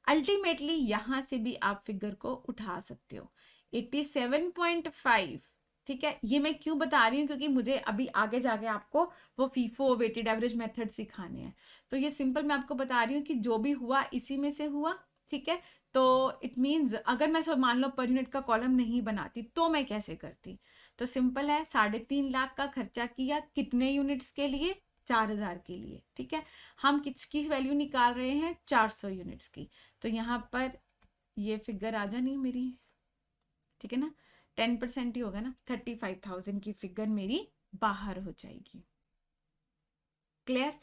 अल्टीमेटली यहां से भी आप फिगर को उठा सकते हो 87.5। ठीक है, ये मैं क्यों बता रही हूँ, क्योंकि मुझे अभी आगे जाके आपको वो फीफो वेटेड एवरेज मेथड सिखाने हैं। तो ये सिंपल मैं आपको बता रही हूँ कि जो भी हुआ इसी में से हुआ। ठीक है, तो इट मीन्स अगर मैं सब मान लो पर यूनिट का कॉलम नहीं बनाती तो मैं कैसे करती, तो सिंपल है, 3.5 लाख का खर्चा किया कितने यूनिट्स के लिए, 4,000 के लिए। ठीक है, हम किसकी वैल्यू निकाल रहे हैं, 400 यूनिट्स की। तो यहाँ पर ये फिगर आ जानी मेरी, ठीक है ना, 10% ही होगा ना, 35,000 की फिगर मेरी बाहर हो जाएगी। क्लियर।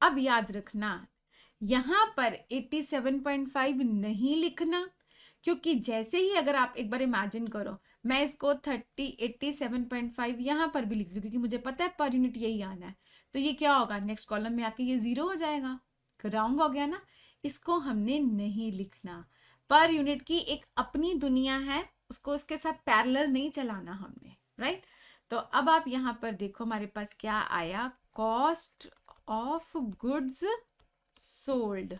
अब याद रखना यहां पर 87.5 नहीं लिखना, क्योंकि जैसे ही अगर आप एक बार इमेजिन करो मैं इसको 87.5 यहां पर भी लिख दूं, क्योंकि मुझे पता है पर यूनिट यही आना है, तो ये क्या होगा, नेक्स्ट कॉलम में आके ये 0 हो जाएगा, राउंड हो गया ना। इसको हमने नहीं लिखना, पर यूनिट की एक अपनी दुनिया है, उसको उसके साथ पैरेलल नहीं चलाना हमने, राइट। तो अब आप यहाँ पर देखो हमारे पास क्या आया, कॉस्ट ऑफ गुड्स सोल्ड।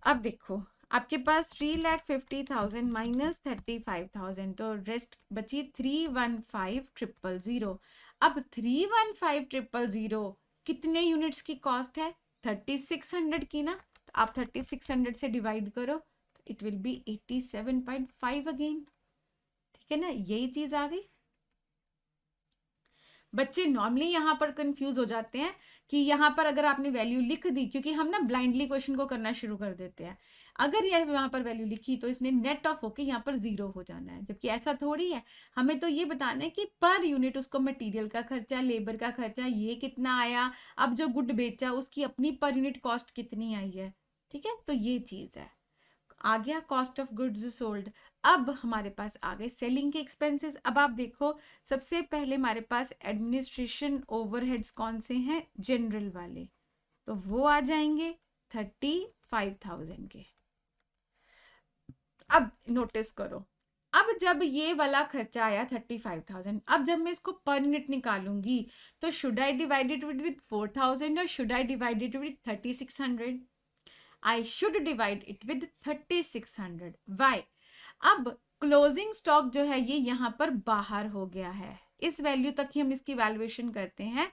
अब देखो आपके पास 3,50,000 माइनस 35,000, तो रेस्ट बची 315,000। अब 315,000 कितने यूनिट्स की कॉस्ट है? 3600 की ना, तो आप 3600 से डिवाइड करो, इट विल बी 87.5 अगेन। ठीक है ना, यही चीज आ गई। बच्चे नॉर्मली यहाँ पर कंफ्यूज हो जाते हैं कि यहाँ पर अगर आपने वैल्यू लिख दी, क्योंकि हम ना ब्लाइंडली क्वेश्चन को करना शुरू कर देते हैं, अगर यह यहाँ पर वैल्यू लिखी तो इसने नेट ऑफ होके यहाँ पर 0 हो जाना है, जबकि ऐसा थोड़ी है। हमें तो ये बताना है कि पर यूनिट उसको मटेरियल का खर्चा, लेबर का खर्चा, ये कितना आया, अब जो गुड बेचा उसकी अपनी पर यूनिट कॉस्ट कितनी आई है। ठीक है, तो ये चीज है। आ गया कॉस्ट ऑफ गुड्स सोल्ड। अब हमारे पास आ गए सेलिंग के एक्सपेंसेस। अब आप देखो, सबसे पहले हमारे पास एडमिनिस्ट्रेशन ओवरहेड्स कौन से हैं? जनरल वाले, तो वो आ जाएंगे 35,000 के। अब नोटिस करो, अब जब ये वाला खर्चा आया 35,000, अब जब मैं इसको पर यूनिट निकालूंगी तो should I divide it with 4,000 और should I divide it with 3600? I should divide it with 3600. Why? अब क्लोजिंग स्टॉक जो है ये यहाँ पर बाहर हो गया है, इस वैल्यू तक ही हम इसकी वैल्यूएशन करते हैं।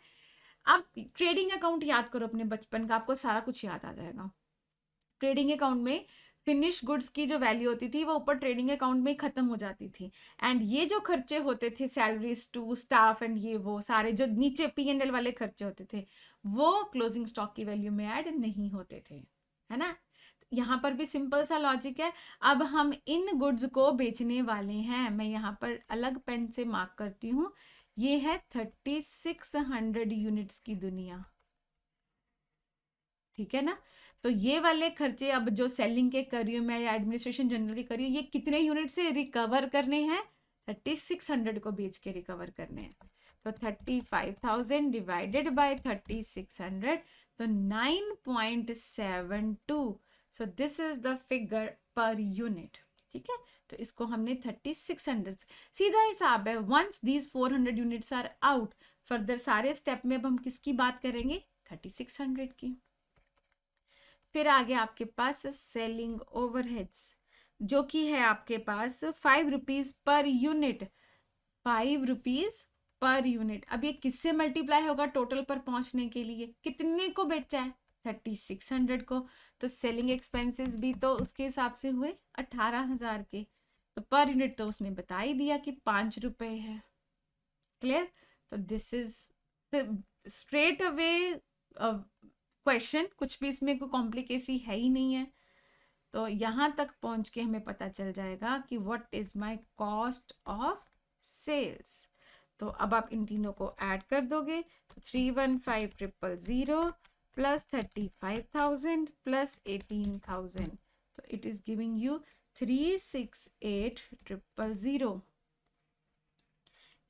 अब ट्रेडिंग अकाउंट याद करो अपने बचपन का, आपको सारा कुछ याद आ जाएगा। ट्रेडिंग अकाउंट में फिनिश गुड्स की जो वैल्यू होती थी वो ऊपर ट्रेडिंग अकाउंट में खत्म हो जाती थी, एंड ये जो खर्चे होते थे, सैलरीज टू स्टाफ एंड ये वो सारे जो नीचे P&L वाले खर्चे होते थे, वो क्लोजिंग स्टॉक की वैल्यू में ऐड नहीं होते थे, है ना। यहाँ पर भी सिंपल सा लॉजिक है। अब हम इन गुड्स को बेचने वाले हैं, मैं यहाँ पर अलग पेन से मार्क करती हूँ, ये है 3600 यूनिट्स की दुनिया। ठीक है ना, तो ये वाले खर्चे अब जो सेलिंग के करिए मैं या एडमिनिस्ट्रेशन जनरल के करिए, ये कितने यूनिट से रिकवर करने हैं? 3600 को बेच के रिकवर करने हैं। तो 35,000 डिवाइडेड बाय 3600, तो 9.72। So this is the figure per unit. ठीक है, तो इसको हमने 3600 सीधा हिसाब है। Once these 400 units are out, further सारे स्टेप में अब हम किसकी बात करेंगे? 3600 की। फिर आगे आपके पास सेलिंग ओवरहेड्स, जो कि है आपके पास 5 rupees per unit, 5 rupees per unit. अब ये किससे मल्टीप्लाई होगा टोटल पर पहुंचने के लिए? कितने को बेचा है? 3600 को, तो सेलिंग एक्सपेंसेस भी तो उसके हिसाब से हुए 18,000 के, तो पर यूनिट तो उसने बता ही दिया कि 5 रुपए है। क्लियर? तो this is straight away question, कुछ भी इसमें कोई कॉम्प्लिकेसी है ही नहीं है। तो यहां तक पहुंच के हमें पता चल जाएगा कि what is my cost of sales. तो अब आप इन तीनों को ऐड कर दोगे, तो 315,000 प्लस 35,000 प्लस 18,000, तो इट इज गिविंग यू 368,000।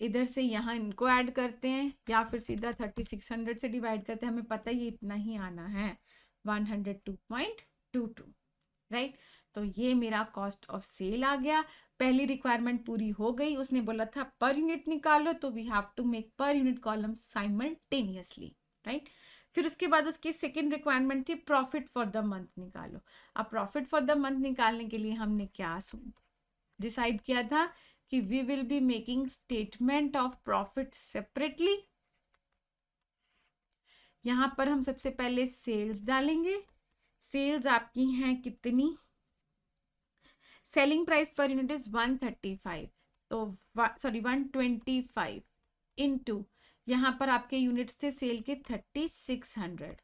इधर से यहाँ इनको ऐड करते हैं या फिर सीधा 3600 से डिवाइड करते हैं, हमें पता ही इतना ही आना है, 102.22, राइट। तो ये मेरा कॉस्ट ऑफ सेल आ गया। पहली रिक्वायरमेंट पूरी हो गई, उसने बोला था पर यूनिट निकालो, तो we have to make per unit column simultaneously, right. फिर उसके बाद उसकी सेकेंड रिक्वायरमेंट थी प्रॉफिट फॉर द मंथ निकालो। अब प्रॉफिट फॉर द मंथ निकालने के लिए हमने क्या डिसाइड किया था कि we will be making statement of profit separately. यहां पर हम सबसे पहले सेल्स डालेंगे। सेल्स आपकी हैं कितनी? Selling price per unit is 135, तो 125 इनटू, यहाँ पर आपके यूनिट्स थे सेल के 3600,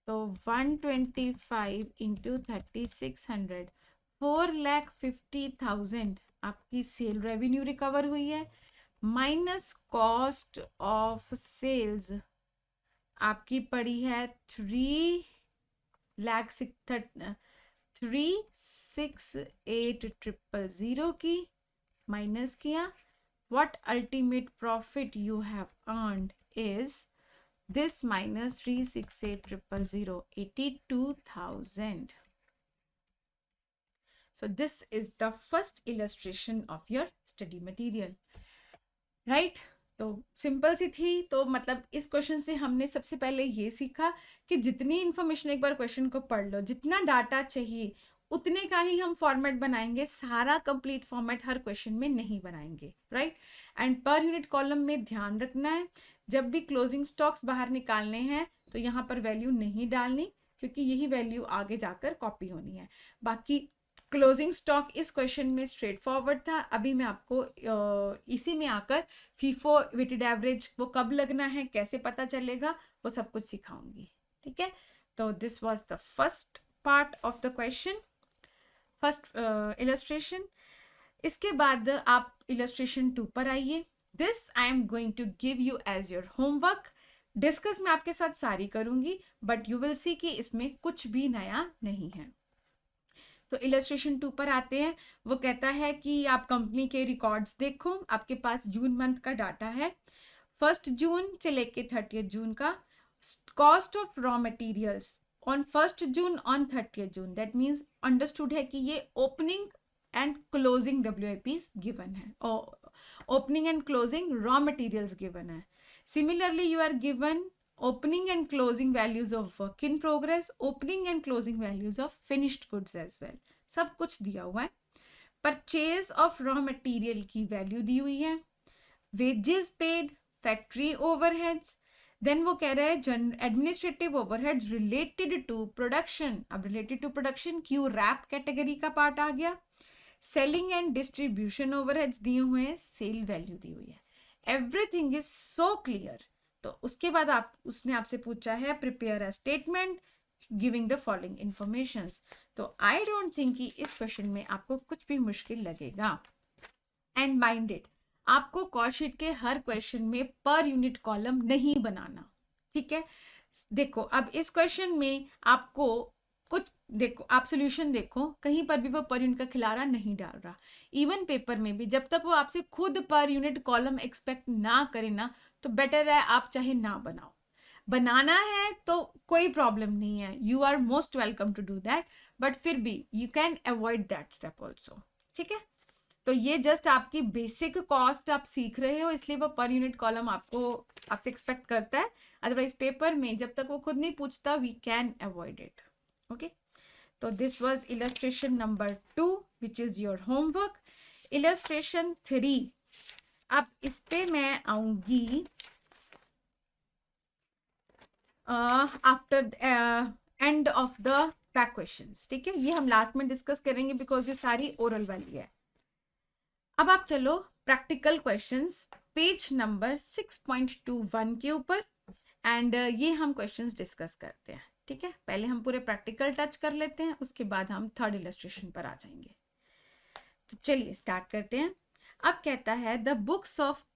तो 125 इंटू 3600, 4,50,000 आपकी सेल रेवेन्यू रिकवर हुई है, माइनस कॉस्ट ऑफ सेल्स आपकी पड़ी है 3,68,000 की, माइनस किया। What ultimate profit you have earned is this minus 368,000, 82,000. So this is the first illustration of your study material, right? तो सिंपल सी थी। तो मतलब इस क्वेश्चन से हमने सबसे पहले ये सीखा कि जितनी इंफॉर्मेशन, एक बार क्वेश्चन को पढ़ लो, जितना डाटा चाहिए उतने का ही हम फॉर्मेट बनाएंगे, सारा कंप्लीट फॉर्मेट हर क्वेश्चन में नहीं बनाएंगे, राइट। एंड पर यूनिट कॉलम में ध्यान रखना है, जब भी क्लोजिंग स्टॉक्स बाहर निकालने हैं तो यहाँ पर वैल्यू नहीं डालनी, क्योंकि यही वैल्यू आगे जाकर कॉपी होनी है। बाकी क्लोजिंग स्टॉक इस क्वेश्चन में स्ट्रेट फॉरवर्ड था। अभी मैं आपको इसी में आकर फीफो वेटेड एवरेज वो कब लगना है, कैसे पता चलेगा, वो सब कुछ सिखाऊंगी, ठीक है। तो this was the first part of the question, first illustration. इसके बाद आप इलस्ट्रेशन 2 पर आइए। This I am going to give you as your homework. Discuss मैं आपके साथ सारी करूंगी, बट यू विल सी कि इसमें कुछ भी नया नहीं है। तो इलस्ट्रेशन 2 पर आते हैं। वो कहता है कि आप कंपनी के रिकॉर्ड्स देखो, आपके पास जून मंथ का डाटा है, 1 जून से लेके 30 जून का cost of raw materials on 1 June on 30 June. That means understood है कि ये opening and closing WIPs given है, और opening and closing raw materials given है। Similarly you are given opening and closing values of work in progress, opening and closing values of finished goods as well, सब कुछ दिया हुआ है। परचेज ऑफ रॉ मटेरियल की वैल्यू दी हुई है, wages paid, factory overheads, then वो कह रहा है administrative overheads related to production. अब रिलेटेड टू प्रोडक्शन क्यू रैप कैटेगरी का पार्ट आ गया। सेलिंग एंड डिस्ट्रीब्यूशन ओवरहेड्स दिए हुए हैं, सेल वैल्यू दी हुई है। Everything is so clear. तो उसके बाद उसने आपसे पूछा है prepare a statement giving the following informations. तो आई डोंट थिंक कि इस क्वेश्चन में आपको कुछ भी मुश्किल लगेगा। एंड माइंडेड, आपको कॉस्ट शीट के हर क्वेश्चन में पर यूनिट कॉलम नहीं बनाना, ठीक है। देखो अब इस क्वेश्चन में आपको कुछ देखो, आप सोल्यूशन देखो, कहीं पर भी वो पर यूनिट का खिलारा नहीं डाल रहा। इवन पेपर में भी जब तक वो आपसे खुद पर यूनिट कॉलम एक्सपेक्ट ना करे ना, तो बेटर है आप चाहे ना बनाओ। बनाना है तो कोई प्रॉब्लम नहीं है, you are most welcome to do that, but फिर भी you can avoid that step also, ठीक है। तो ये जस्ट आपकी बेसिक कॉस्ट आप सीख रहे हो, इसलिए वो पर यूनिट कॉलम आपसे एक्सपेक्ट करता है। अदरवाइज पेपर में जब तक वो खुद नहीं पूछता, we can avoid it, okay. तो this was illustration number 2 which is your homework. Illustration 3, अब इस पे मैं आऊंगी after end of the back questions, ठीक है। ये हम लास्ट में डिस्कस करेंगे बिकॉज ये सारी ओरल वाली है। अब आप चलो प्रैक्टिकल क्वेश्चंस पेज नंबर 6.21 के ऊपर, एंड ये हम क्वेश्चंस डिस्कस करते हैं, ठीक है। पहले हम पूरे प्रैक्टिकल टच कर लेते हैं, उसके बाद हम थर्ड इलस्ट्रेशन पर आ जाएंगे। तो चलिए स्टार्ट करते हैं। अब कहता है the books of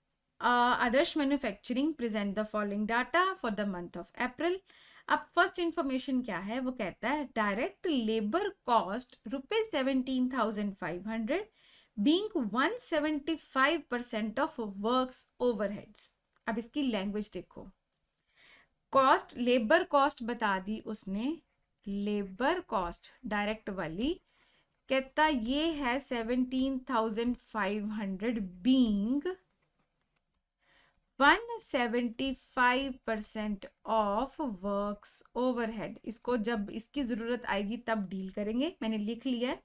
Adarsh manufacturing present the following data for the month of April. अब फर्स्ट इंफॉर्मेशन क्या है, वो कहता है direct labour cost ₹17,500 being 175% of works overheads. अब इसकी लैंग्वेज देखो, कॉस्ट लेबर कॉस्ट बता दी उसने, लेबर कॉस्ट डायरेक्ट वाली, कहता ये है 17,500 बीइंग 175% ऑफ वर्क्स ओवरहेड। इसको जब इसकी जरूरत आएगी तब डील करेंगे, मैंने लिख लिया है।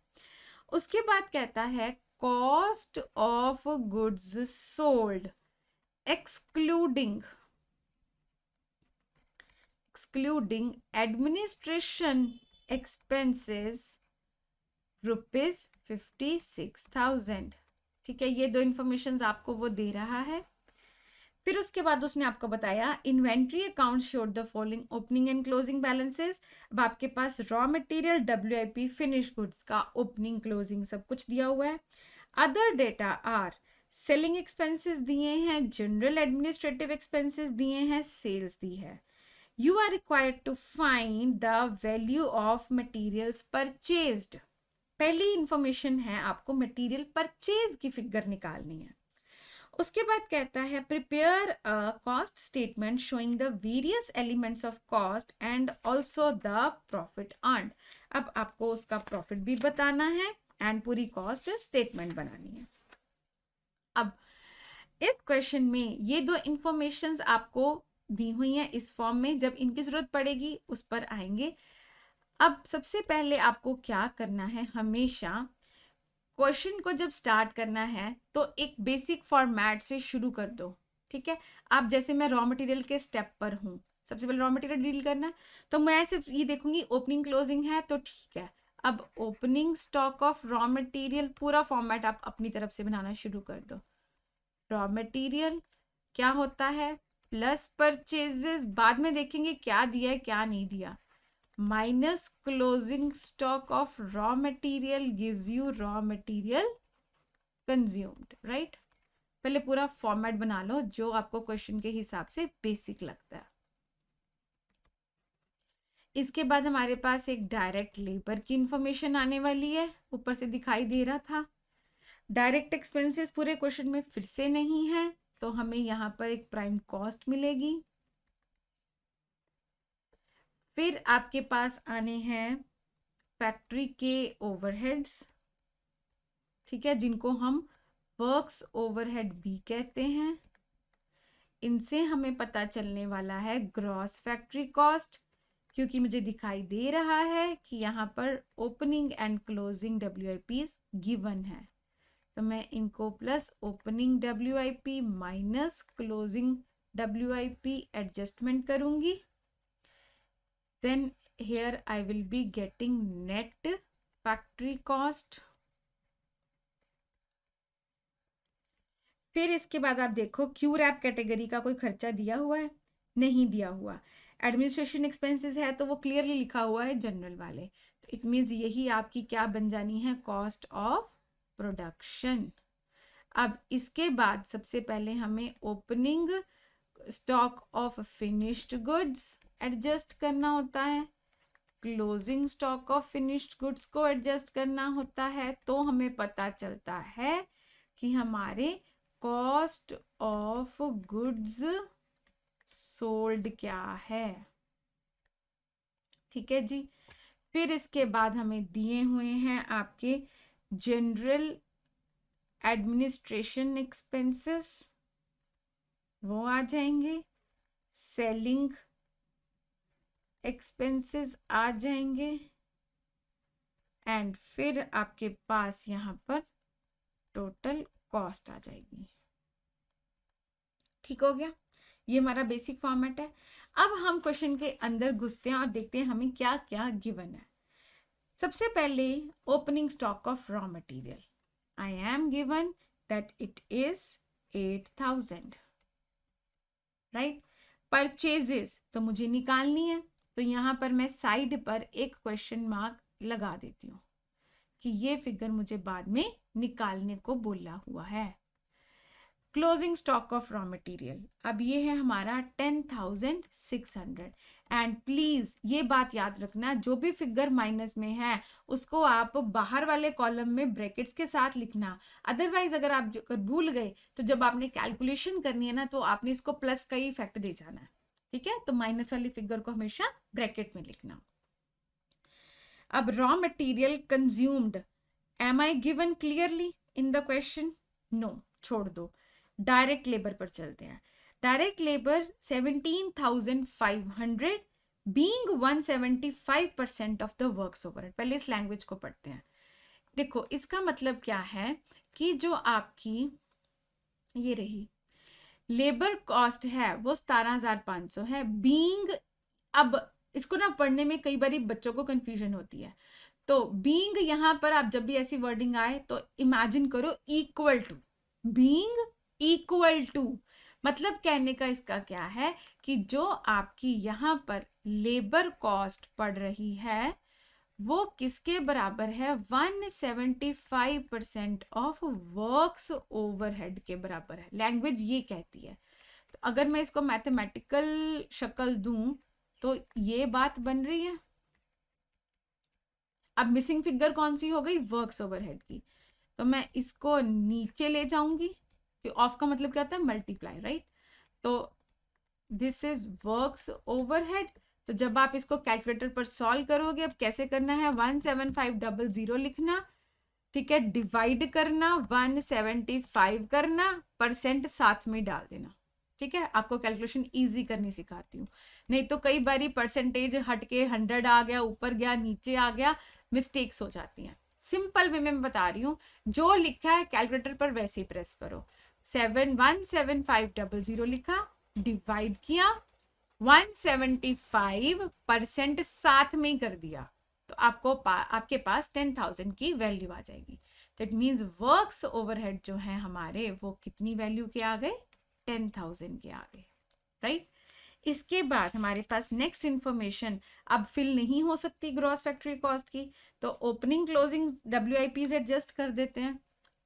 उसके बाद कहता है cost of goods sold excluding administration expenses ₹56,000, ठीक है। ये दो इंफॉर्मेशन आपको वो दे रहा है। फिर उसके बाद उसने आपको बताया inventory account showed the following opening and closing balances. अब आपके पास raw material WIP finish goods का ओपनिंग क्लोजिंग सब कुछ दिया हुआ है। Other data are selling expenses दिए हैं, जनरल एडमिनिस्ट्रेटिव एक्सपेंसेस दिए हैं, सेल्स दी है। You are required to find the value of materials purchased. पहली इंफॉर्मेशन है आपको मटेरियल परचेज की फिगर निकालनी है। उसके बाद कहता है prepare a cost statement showing the various elements of cost and also the profit earned. अब आपको उसका प्रॉफिट भी बताना है एंड पूरी कॉस्ट स्टेटमेंट बनानी है। अब इस क्वेश्चन में ये दो इंफॉर्मेशंस आपको दी हुई हैं इस फॉर्म में, जब इनकी जरूरत पड़ेगी उस पर आएंगे। अब सबसे पहले आपको क्या करना है, हमेशा क्वेश्चन को जब स्टार्ट करना है तो एक बेसिक फॉर्मेट से शुरू कर दो, ठीक है। आप जैसे मैं रॉ मटेरियल के स्टेप पर हूँ, सबसे पहले रॉ मटेरियल डील करना है, तो मैं सिर्फ ये देखूंगी ओपनिंग क्लोजिंग है तो ठीक है। अब opening stock of raw material पूरा फॉर्मेट आप अपनी तरफ से बनाना शुरू कर दो। रॉ मटेरियल क्या होता है, प्लस परचेजेस, बाद में देखेंगे क्या दिया है क्या नहीं दिया, minus closing stock of raw material gives you raw material consumed, right. पहले पूरा फॉर्मेट बना लो जो आपको क्वेश्चन के हिसाब से बेसिक लगता है। इसके बाद हमारे पास एक डायरेक्ट लेबर की इंफॉर्मेशन आने वाली है, ऊपर से दिखाई दे रहा था। डायरेक्ट एक्सपेंसेस पूरे क्वेश्चन में फिर से नहीं है, तो हमें यहाँ पर एक प्राइम कॉस्ट मिलेगी। फिर आपके पास आने हैं फैक्ट्री के ओवरहेड्स, ठीक है, जिनको हम वर्क्स ओवरहेड भी कहते हैं। इनसे हमें पता चलने वाला है ग्रॉस फैक्ट्री कॉस्ट, क्योंकि मुझे दिखाई दे रहा है कि यहाँ पर opening and closing WIPs given है, तो मैं इनको plus opening WIP minus closing WIP adjustment करूंगी। Then here I will be getting net factory cost। फिर इसके बाद आप देखो क्यू रैप कैटेगरी का कोई खर्चा दिया हुआ है, नहीं दिया हुआ। एडमिनिस्ट्रेशन एक्सपेंसेस है तो वो क्लियरली लिखा हुआ है जनरल वाले, तो इट मीन्स यही आपकी क्या बन जानी है, कॉस्ट ऑफ प्रोडक्शन। अब इसके बाद सबसे पहले हमें opening stock of finished goods adjust करना होता है, closing stock of finished goods को एडजस्ट करना होता है, तो हमें पता चलता है कि हमारे कॉस्ट ऑफ गुड्स सोल्ड क्या है, ठीक है जी। फिर इसके बाद हमें दिए हुए हैं आपके जनरल एडमिनिस्ट्रेशन एक्सपेंसेस, वो आ जाएंगे, सेलिंग एक्सपेंसेस आ जाएंगे, एंड फिर आपके पास यहाँ पर टोटल कॉस्ट आ जाएगी। ठीक हो गया, ये हमारा बेसिक फॉर्मेट है। अब हम क्वेश्चन के अंदर घुसते हैं और देखते हैं हमें क्या क्या गिवन है। सबसे पहले opening stock of raw material, I am given that it is 8,000, right. Purchases तो मुझे निकालनी है, तो यहाँ पर मैं साइड पर एक क्वेश्चन मार्क लगा देती हूँ कि ये फिगर मुझे बाद में निकालने को बोला हुआ है। Closing stock of raw material, अब ये है हमारा 10,600, एंड प्लीज ये बात याद रखना, जो भी फिगर माइनस में है उसको आप बाहर वाले कॉलम में ब्रैकेट्स के साथ लिखना, अदरवाइज अगर आप भूल गए तो जब आपने कैलकुलेशन करनी है ना तो आपने इसको प्लस का ही इफेक्ट दे जाना है, ठीक है। तो माइनस वाली फिगर को हमेशा ब्रैकेट में लिखना। अब raw material consumed, am I given clearly in the question? No, छोड़ दो। डायरेक्ट लेबर पर चलते हैं। Direct labour 17,500 being 175% of the works overhead. पहले इस लैंग्वेज को पढ़ते हैं। देखो इसका मतलब क्या है कि जो आपकी ये रही लेबर कॉस्ट है वो 17,500 है, बीइंग, अब इसको ना पढ़ने में कई बार बच्चों को कंफ्यूजन होती है, तो बीइंग यहाँ पर आप जब भी ऐसी वर्डिंग आए तो इमेजिन करो equal to, being equal to, मतलब कहने का इसका क्या है कि जो आपकी यहाँ पर लेबर कॉस्ट पड़ रही है वो किसके बराबर है, 175% ऑफ वर्क्स ओवरहेड के बराबर है। लैंग्वेज ये कहती है। तो अगर मैं इसको मैथमेटिकल शक्ल दूं तो ये बात बन रही है। अब मिसिंग फिगर कौन सी हो गई, वर्क्स ओवरहेड की, तो मैं इसको नीचे ले जाऊंगी कि ऑफ का मतलब क्या होता है, मल्टीप्लाई, राइट। तो दिस इज वर्क्स ओवरहेड। तो जब आप इसको कैलकुलेटर पर सॉल्व करोगे, अब कैसे करना है, 17500 लिखना, ठीक है, डिवाइड करना, 175 करना, परसेंट साथ में डाल देना, ठीक है, आपको कैलकुलेशन इजी करनी सिखाती हूँ, नहीं तो कई बारी परसेंटेज हट के 100 आ गया, ऊपर गया, नीचे आ गया, मिस्टेक्स हो जाती हैं। सिंपल वे में बता रही हूँ, जो लिखा है कैलकुलेटर पर वैसे ही प्रेस करो। 717500 लिखा, डिवाइड किया, 175% साथ में ही कर दिया, तो आपके पास 10,000 की वैल्यू आ जाएगी। दैट मीन्स वर्क्स ओवरहेड जो है हमारे, वो कितनी वैल्यू के आ गए, 10,000 के आ गए, राइट। इसके बाद हमारे पास नेक्स्ट इंफॉर्मेशन अब फिल नहीं हो सकती ग्रॉस फैक्ट्री कॉस्ट की, तो ओपनिंग क्लोजिंग WIPs एडजस्ट कर देते हैं।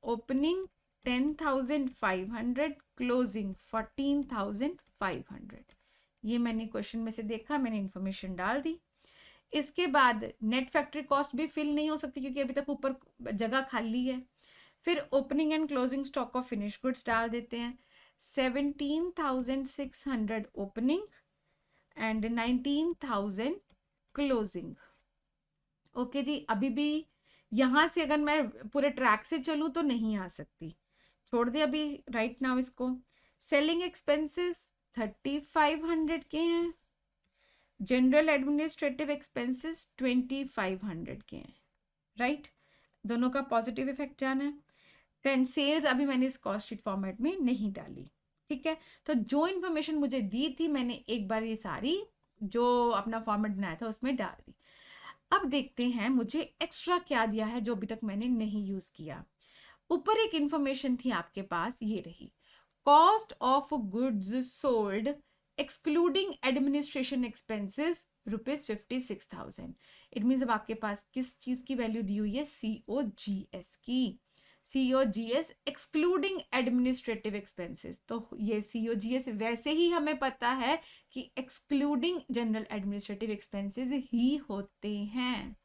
ओपनिंग 10,500, क्लोजिंग 14,500, ये मैंने क्वेश्चन में से देखा, मैंने इंफॉर्मेशन डाल दी। इसके बाद नेट फैक्ट्री कॉस्ट भी फिल नहीं हो सकती क्योंकि अभी तक ऊपर जगह खाली है। फिर opening and closing stock of finish goods डाल देते हैं, 17,600 ओपनिंग एंड 19,000 क्लोजिंग। ओके जी, अभी भी यहां से अगर मैं पूरे ट्रैक से चलूं तो नहीं आ सकती, छोड़ दे अभी राइट नाउ इसको। सेलिंग एक्सपेंसेस 3,500 के हैं, जनरल एडमिनिस्ट्रेटिव एक्सपेंसेस 2,500 के हैं, राइट। दोनों का पॉजिटिव इफेक्ट जाना है। देन सेल्स अभी मैंने इस कॉस्ट शीट फॉर्मेट में नहीं डाली, ठीक है। तो जो इन्फॉर्मेशन मुझे दी थी मैंने एक बार ये सारी जो अपना फॉर्मेट बनाया था उसमें डाल दी। अब देखते हैं मुझे एक्स्ट्रा क्या दिया है जो अभी तक मैंने नहीं यूज किया। ऊपर एक इंफॉर्मेशन थी आपके पास, ये रही, cost of goods sold excluding administration expenses ₹56,000। It means अब आपके पास किस चीज की वैल्यू दी हुई है, COGS की, COGS एक्सक्लूडिंग एडमिनिस्ट्रेटिव एक्सपेंसेस। तो ये COGS वैसे ही हमें पता है कि एक्सक्लूडिंग जनरल एडमिनिस्ट्रेटिव एक्सपेंसेस ही होते हैं,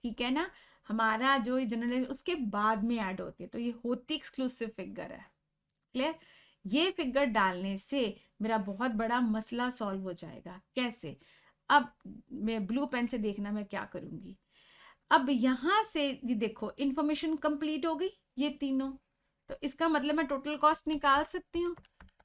ठीक है ना। हमारा जो जनरल उसके बाद में ऐड होती है, तो ये होती एक्सक्लूसिव फिगर है, क्लियर। ये फिगर डालने से मेरा बहुत बड़ा मसला सॉल्व हो जाएगा। कैसे, अब मैं ब्लू पेन से देखना मैं क्या करूंगी। अब यहां से ये देखो इंफॉर्मेशन कंप्लीट हो गई ये तीनों, तो इसका मतलब मैं टोटल कॉस्ट निकाल सकती हूँ,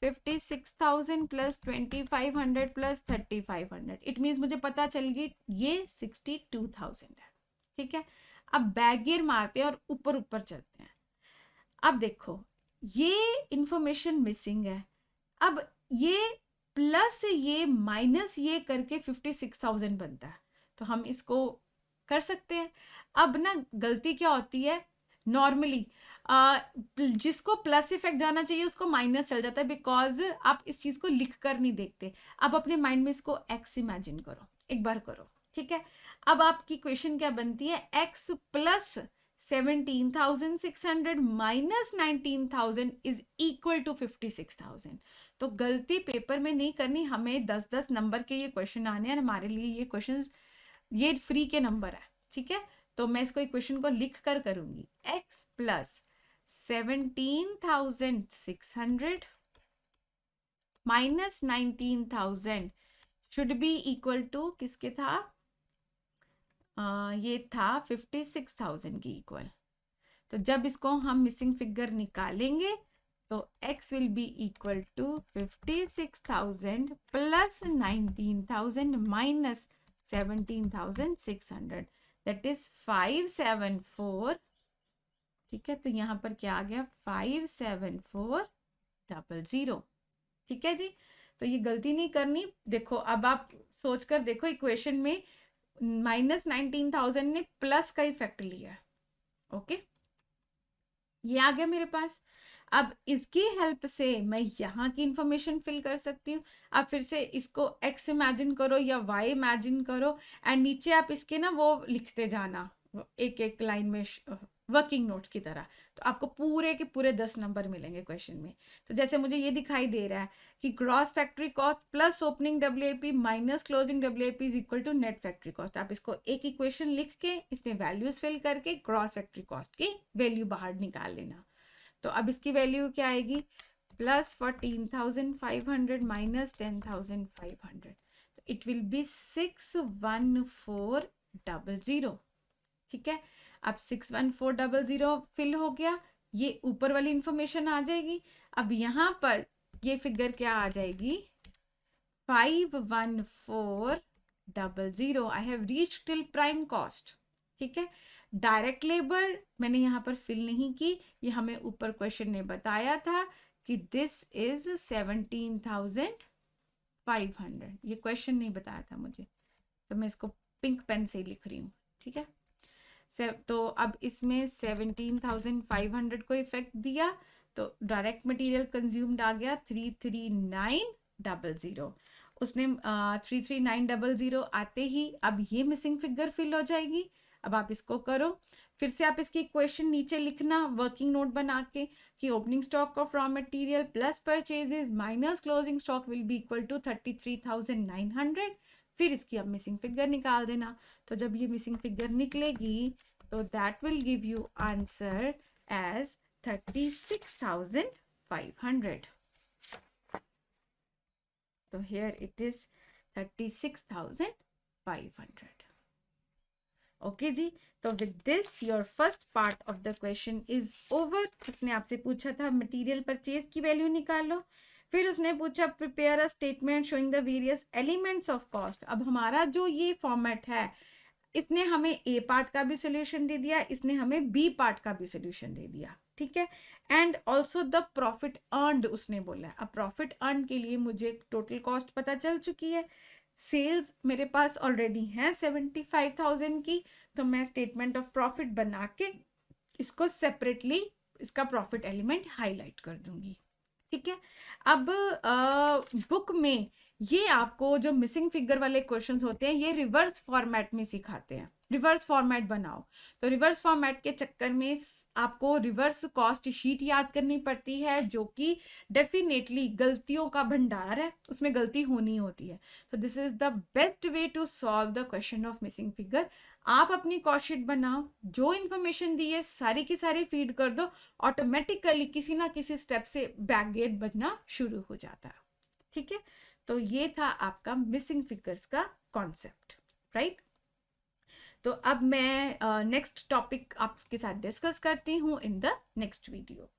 56,000 प्लस 2,500 प्लस 3,500। इट मीन्स मुझे पता चल गई ये 62,000 है, ठीक है। अब बैक गियर मारते हैं और ऊपर ऊपर चलते हैं। अब देखो ये इंफॉर्मेशन मिसिंग है, अब ये प्लस ये माइनस ये करके 56,000 बनता है, तो हम इसको कर सकते हैं। अब ना गलती क्या होती है, नॉर्मली जिसको प्लस इफेक्ट जाना चाहिए उसको माइनस चल जाता है, बिकॉज आप इस चीज को लिख कर नहीं देखते। अब अपने माइंड में इसको एक्स इमेजिन करो, एक बार करो, ठीक है। अब आपकी क्वेश्चन क्या बनती है, X plus 17,600 minus 19,000 is equal to 56,000। तो गलती पेपर में नहीं करनी, हमें 10-10 नंबर के ये क्वेश्चन आने हैं, हमारे लिए ये क्वेश्चंस ये फ्री के नंबर है, ठीक है। तो मैं इसको इक्वेशन को लिख कर करूंगी, x plus 17,600 minus 19,000 should be equal to किसके था, ये था 56,000 की इक्वल। तो जब इसको हम मिसिंग फिगर निकालेंगे तो x will be equal to 56,000 plus 19,000 minus 17,600, that is 574, ठीक है। तो यहाँ पर क्या आ गया, 57400, ठीक है जी। तो ये गलती नहीं करनी। देखो अब आप सोचकर देखो, इक्वेशन में माइनस 19,000 ने प्लस का इफेक्ट लिया है, ओके। ये आ गया मेरे पास। अब इसकी हेल्प से मैं यहाँ की इंफॉर्मेशन फिल कर सकती हूँ। अब फिर से इसको x इमेजिन करो या y इमेजिन करो, एंड नीचे आप इसके ना वो लिखते जाना एक एक लाइन में वर्किंग नोट्स की तरह, तो आपको पूरे के पूरे 10 नंबर मिलेंगे क्वेश्चन में। तो जैसे मुझे ये दिखाई दे रहा है कि gross factory cost plus opening WIP minus closing WIP is equal to net factory cost. आप इसको एक इक्वेशन लिख के इसमें वैल्यूज फिल करके ग्रॉस फैक्ट्री कॉस्ट की वैल्यू बाहर निकाल लेना। तो अब इसकी वैल्यू क्या आएगी, प्लस 14,500 माइनस 10,500, तो इट विल बी 61400, ठीक है। अब 61400 फिल हो गया, ये ऊपर वाली इंफॉर्मेशन आ जाएगी। अब यहाँ पर ये फिगर क्या आ जाएगी 51400. I have reach till prime cost. ठीक है. डायरेक्ट लेबर मैंने यहाँ पर फिल नहीं की, ये हमें ऊपर क्वेश्चन ने बताया था कि दिस इज 17,500. ये क्वेश्चन नहीं बताया था मुझे, तो मैं इसको पिंक पेन से ही लिख रही हूँ. ठीक है. तो अब इसमें 17,500 को इफेक्ट दिया, तो डायरेक्ट मटेरियल कंज्यूम्ड आ गया 33900. उसने 33900 आते ही अब ये मिसिंग फिगर फिल हो जाएगी. अब आप इसको करो, फिर से आप इसकी इक्वेशन नीचे लिखना वर्किंग नोट बना के कि opening stock of raw material plus purchases minus closing stock will be equal to 33,900. फिर इसकी अब मिसिंग फिगर निकाल देना. तो जब ये मिसिंग फिगर निकलेगी तो that will give you answer as 36,500. तो here it is 36,500. Okay ji. तो with this your first part of the question is over. उसने आपसे पूछा था मटेरियल परचेज की वैल्यू निकालो, फिर उसने पूछा prepare a statement showing the various elements of cost. अब हमारा जो ये फॉर्मेट है, इसने हमें ए पार्ट का भी सोल्यूशन दे दिया, इसने हमें बी पार्ट का भी सोल्यूशन दे दिया. ठीक है. And also the profit earned उसने बोला है. अब प्रॉफिट अर्न के लिए मुझे टोटल कॉस्ट पता चल चुकी है. सेल्स मेरे पास ऑलरेडी हैं 75,000 की, तो मैं स्टेटमेंट ऑफ प्रॉफिट बना के इसको सेपरेटली इसका प्रॉफिट एलिमेंट हाईलाइट कर दूंगी. ठीक है. अब बुक में ये आपको जो मिसिंग फिगर वाले क्वेश्चंस होते हैं ये रिवर्स फॉर्मेट में सिखाते हैं. रिवर्स फॉर्मेट बनाओ. तो रिवर्स फॉर्मेट के चक्कर में आपको रिवर्स कॉस्ट शीट याद करनी पड़ती है, जो कि डेफिनेटली गलतियों का भंडार है, उसमें गलती होनी होती है. तो this is the best way to solve the question of missing figure. आप अपनी कॉस्ट शीट बनाओ, जो इन्फॉर्मेशन दी है सारी की सारी फीड कर दो, ऑटोमेटिकली किसी ना किसी स्टेप से बैक गेट बजना शुरू हो जाता है. ठीक है. तो ये था आपका मिसिंग फिगर्स का कॉन्सेप्ट. राइट. तो अब मैं नेक्स्ट टॉपिक आपके साथ डिस्कस करती हूँ इन द नेक्स्ट वीडियो.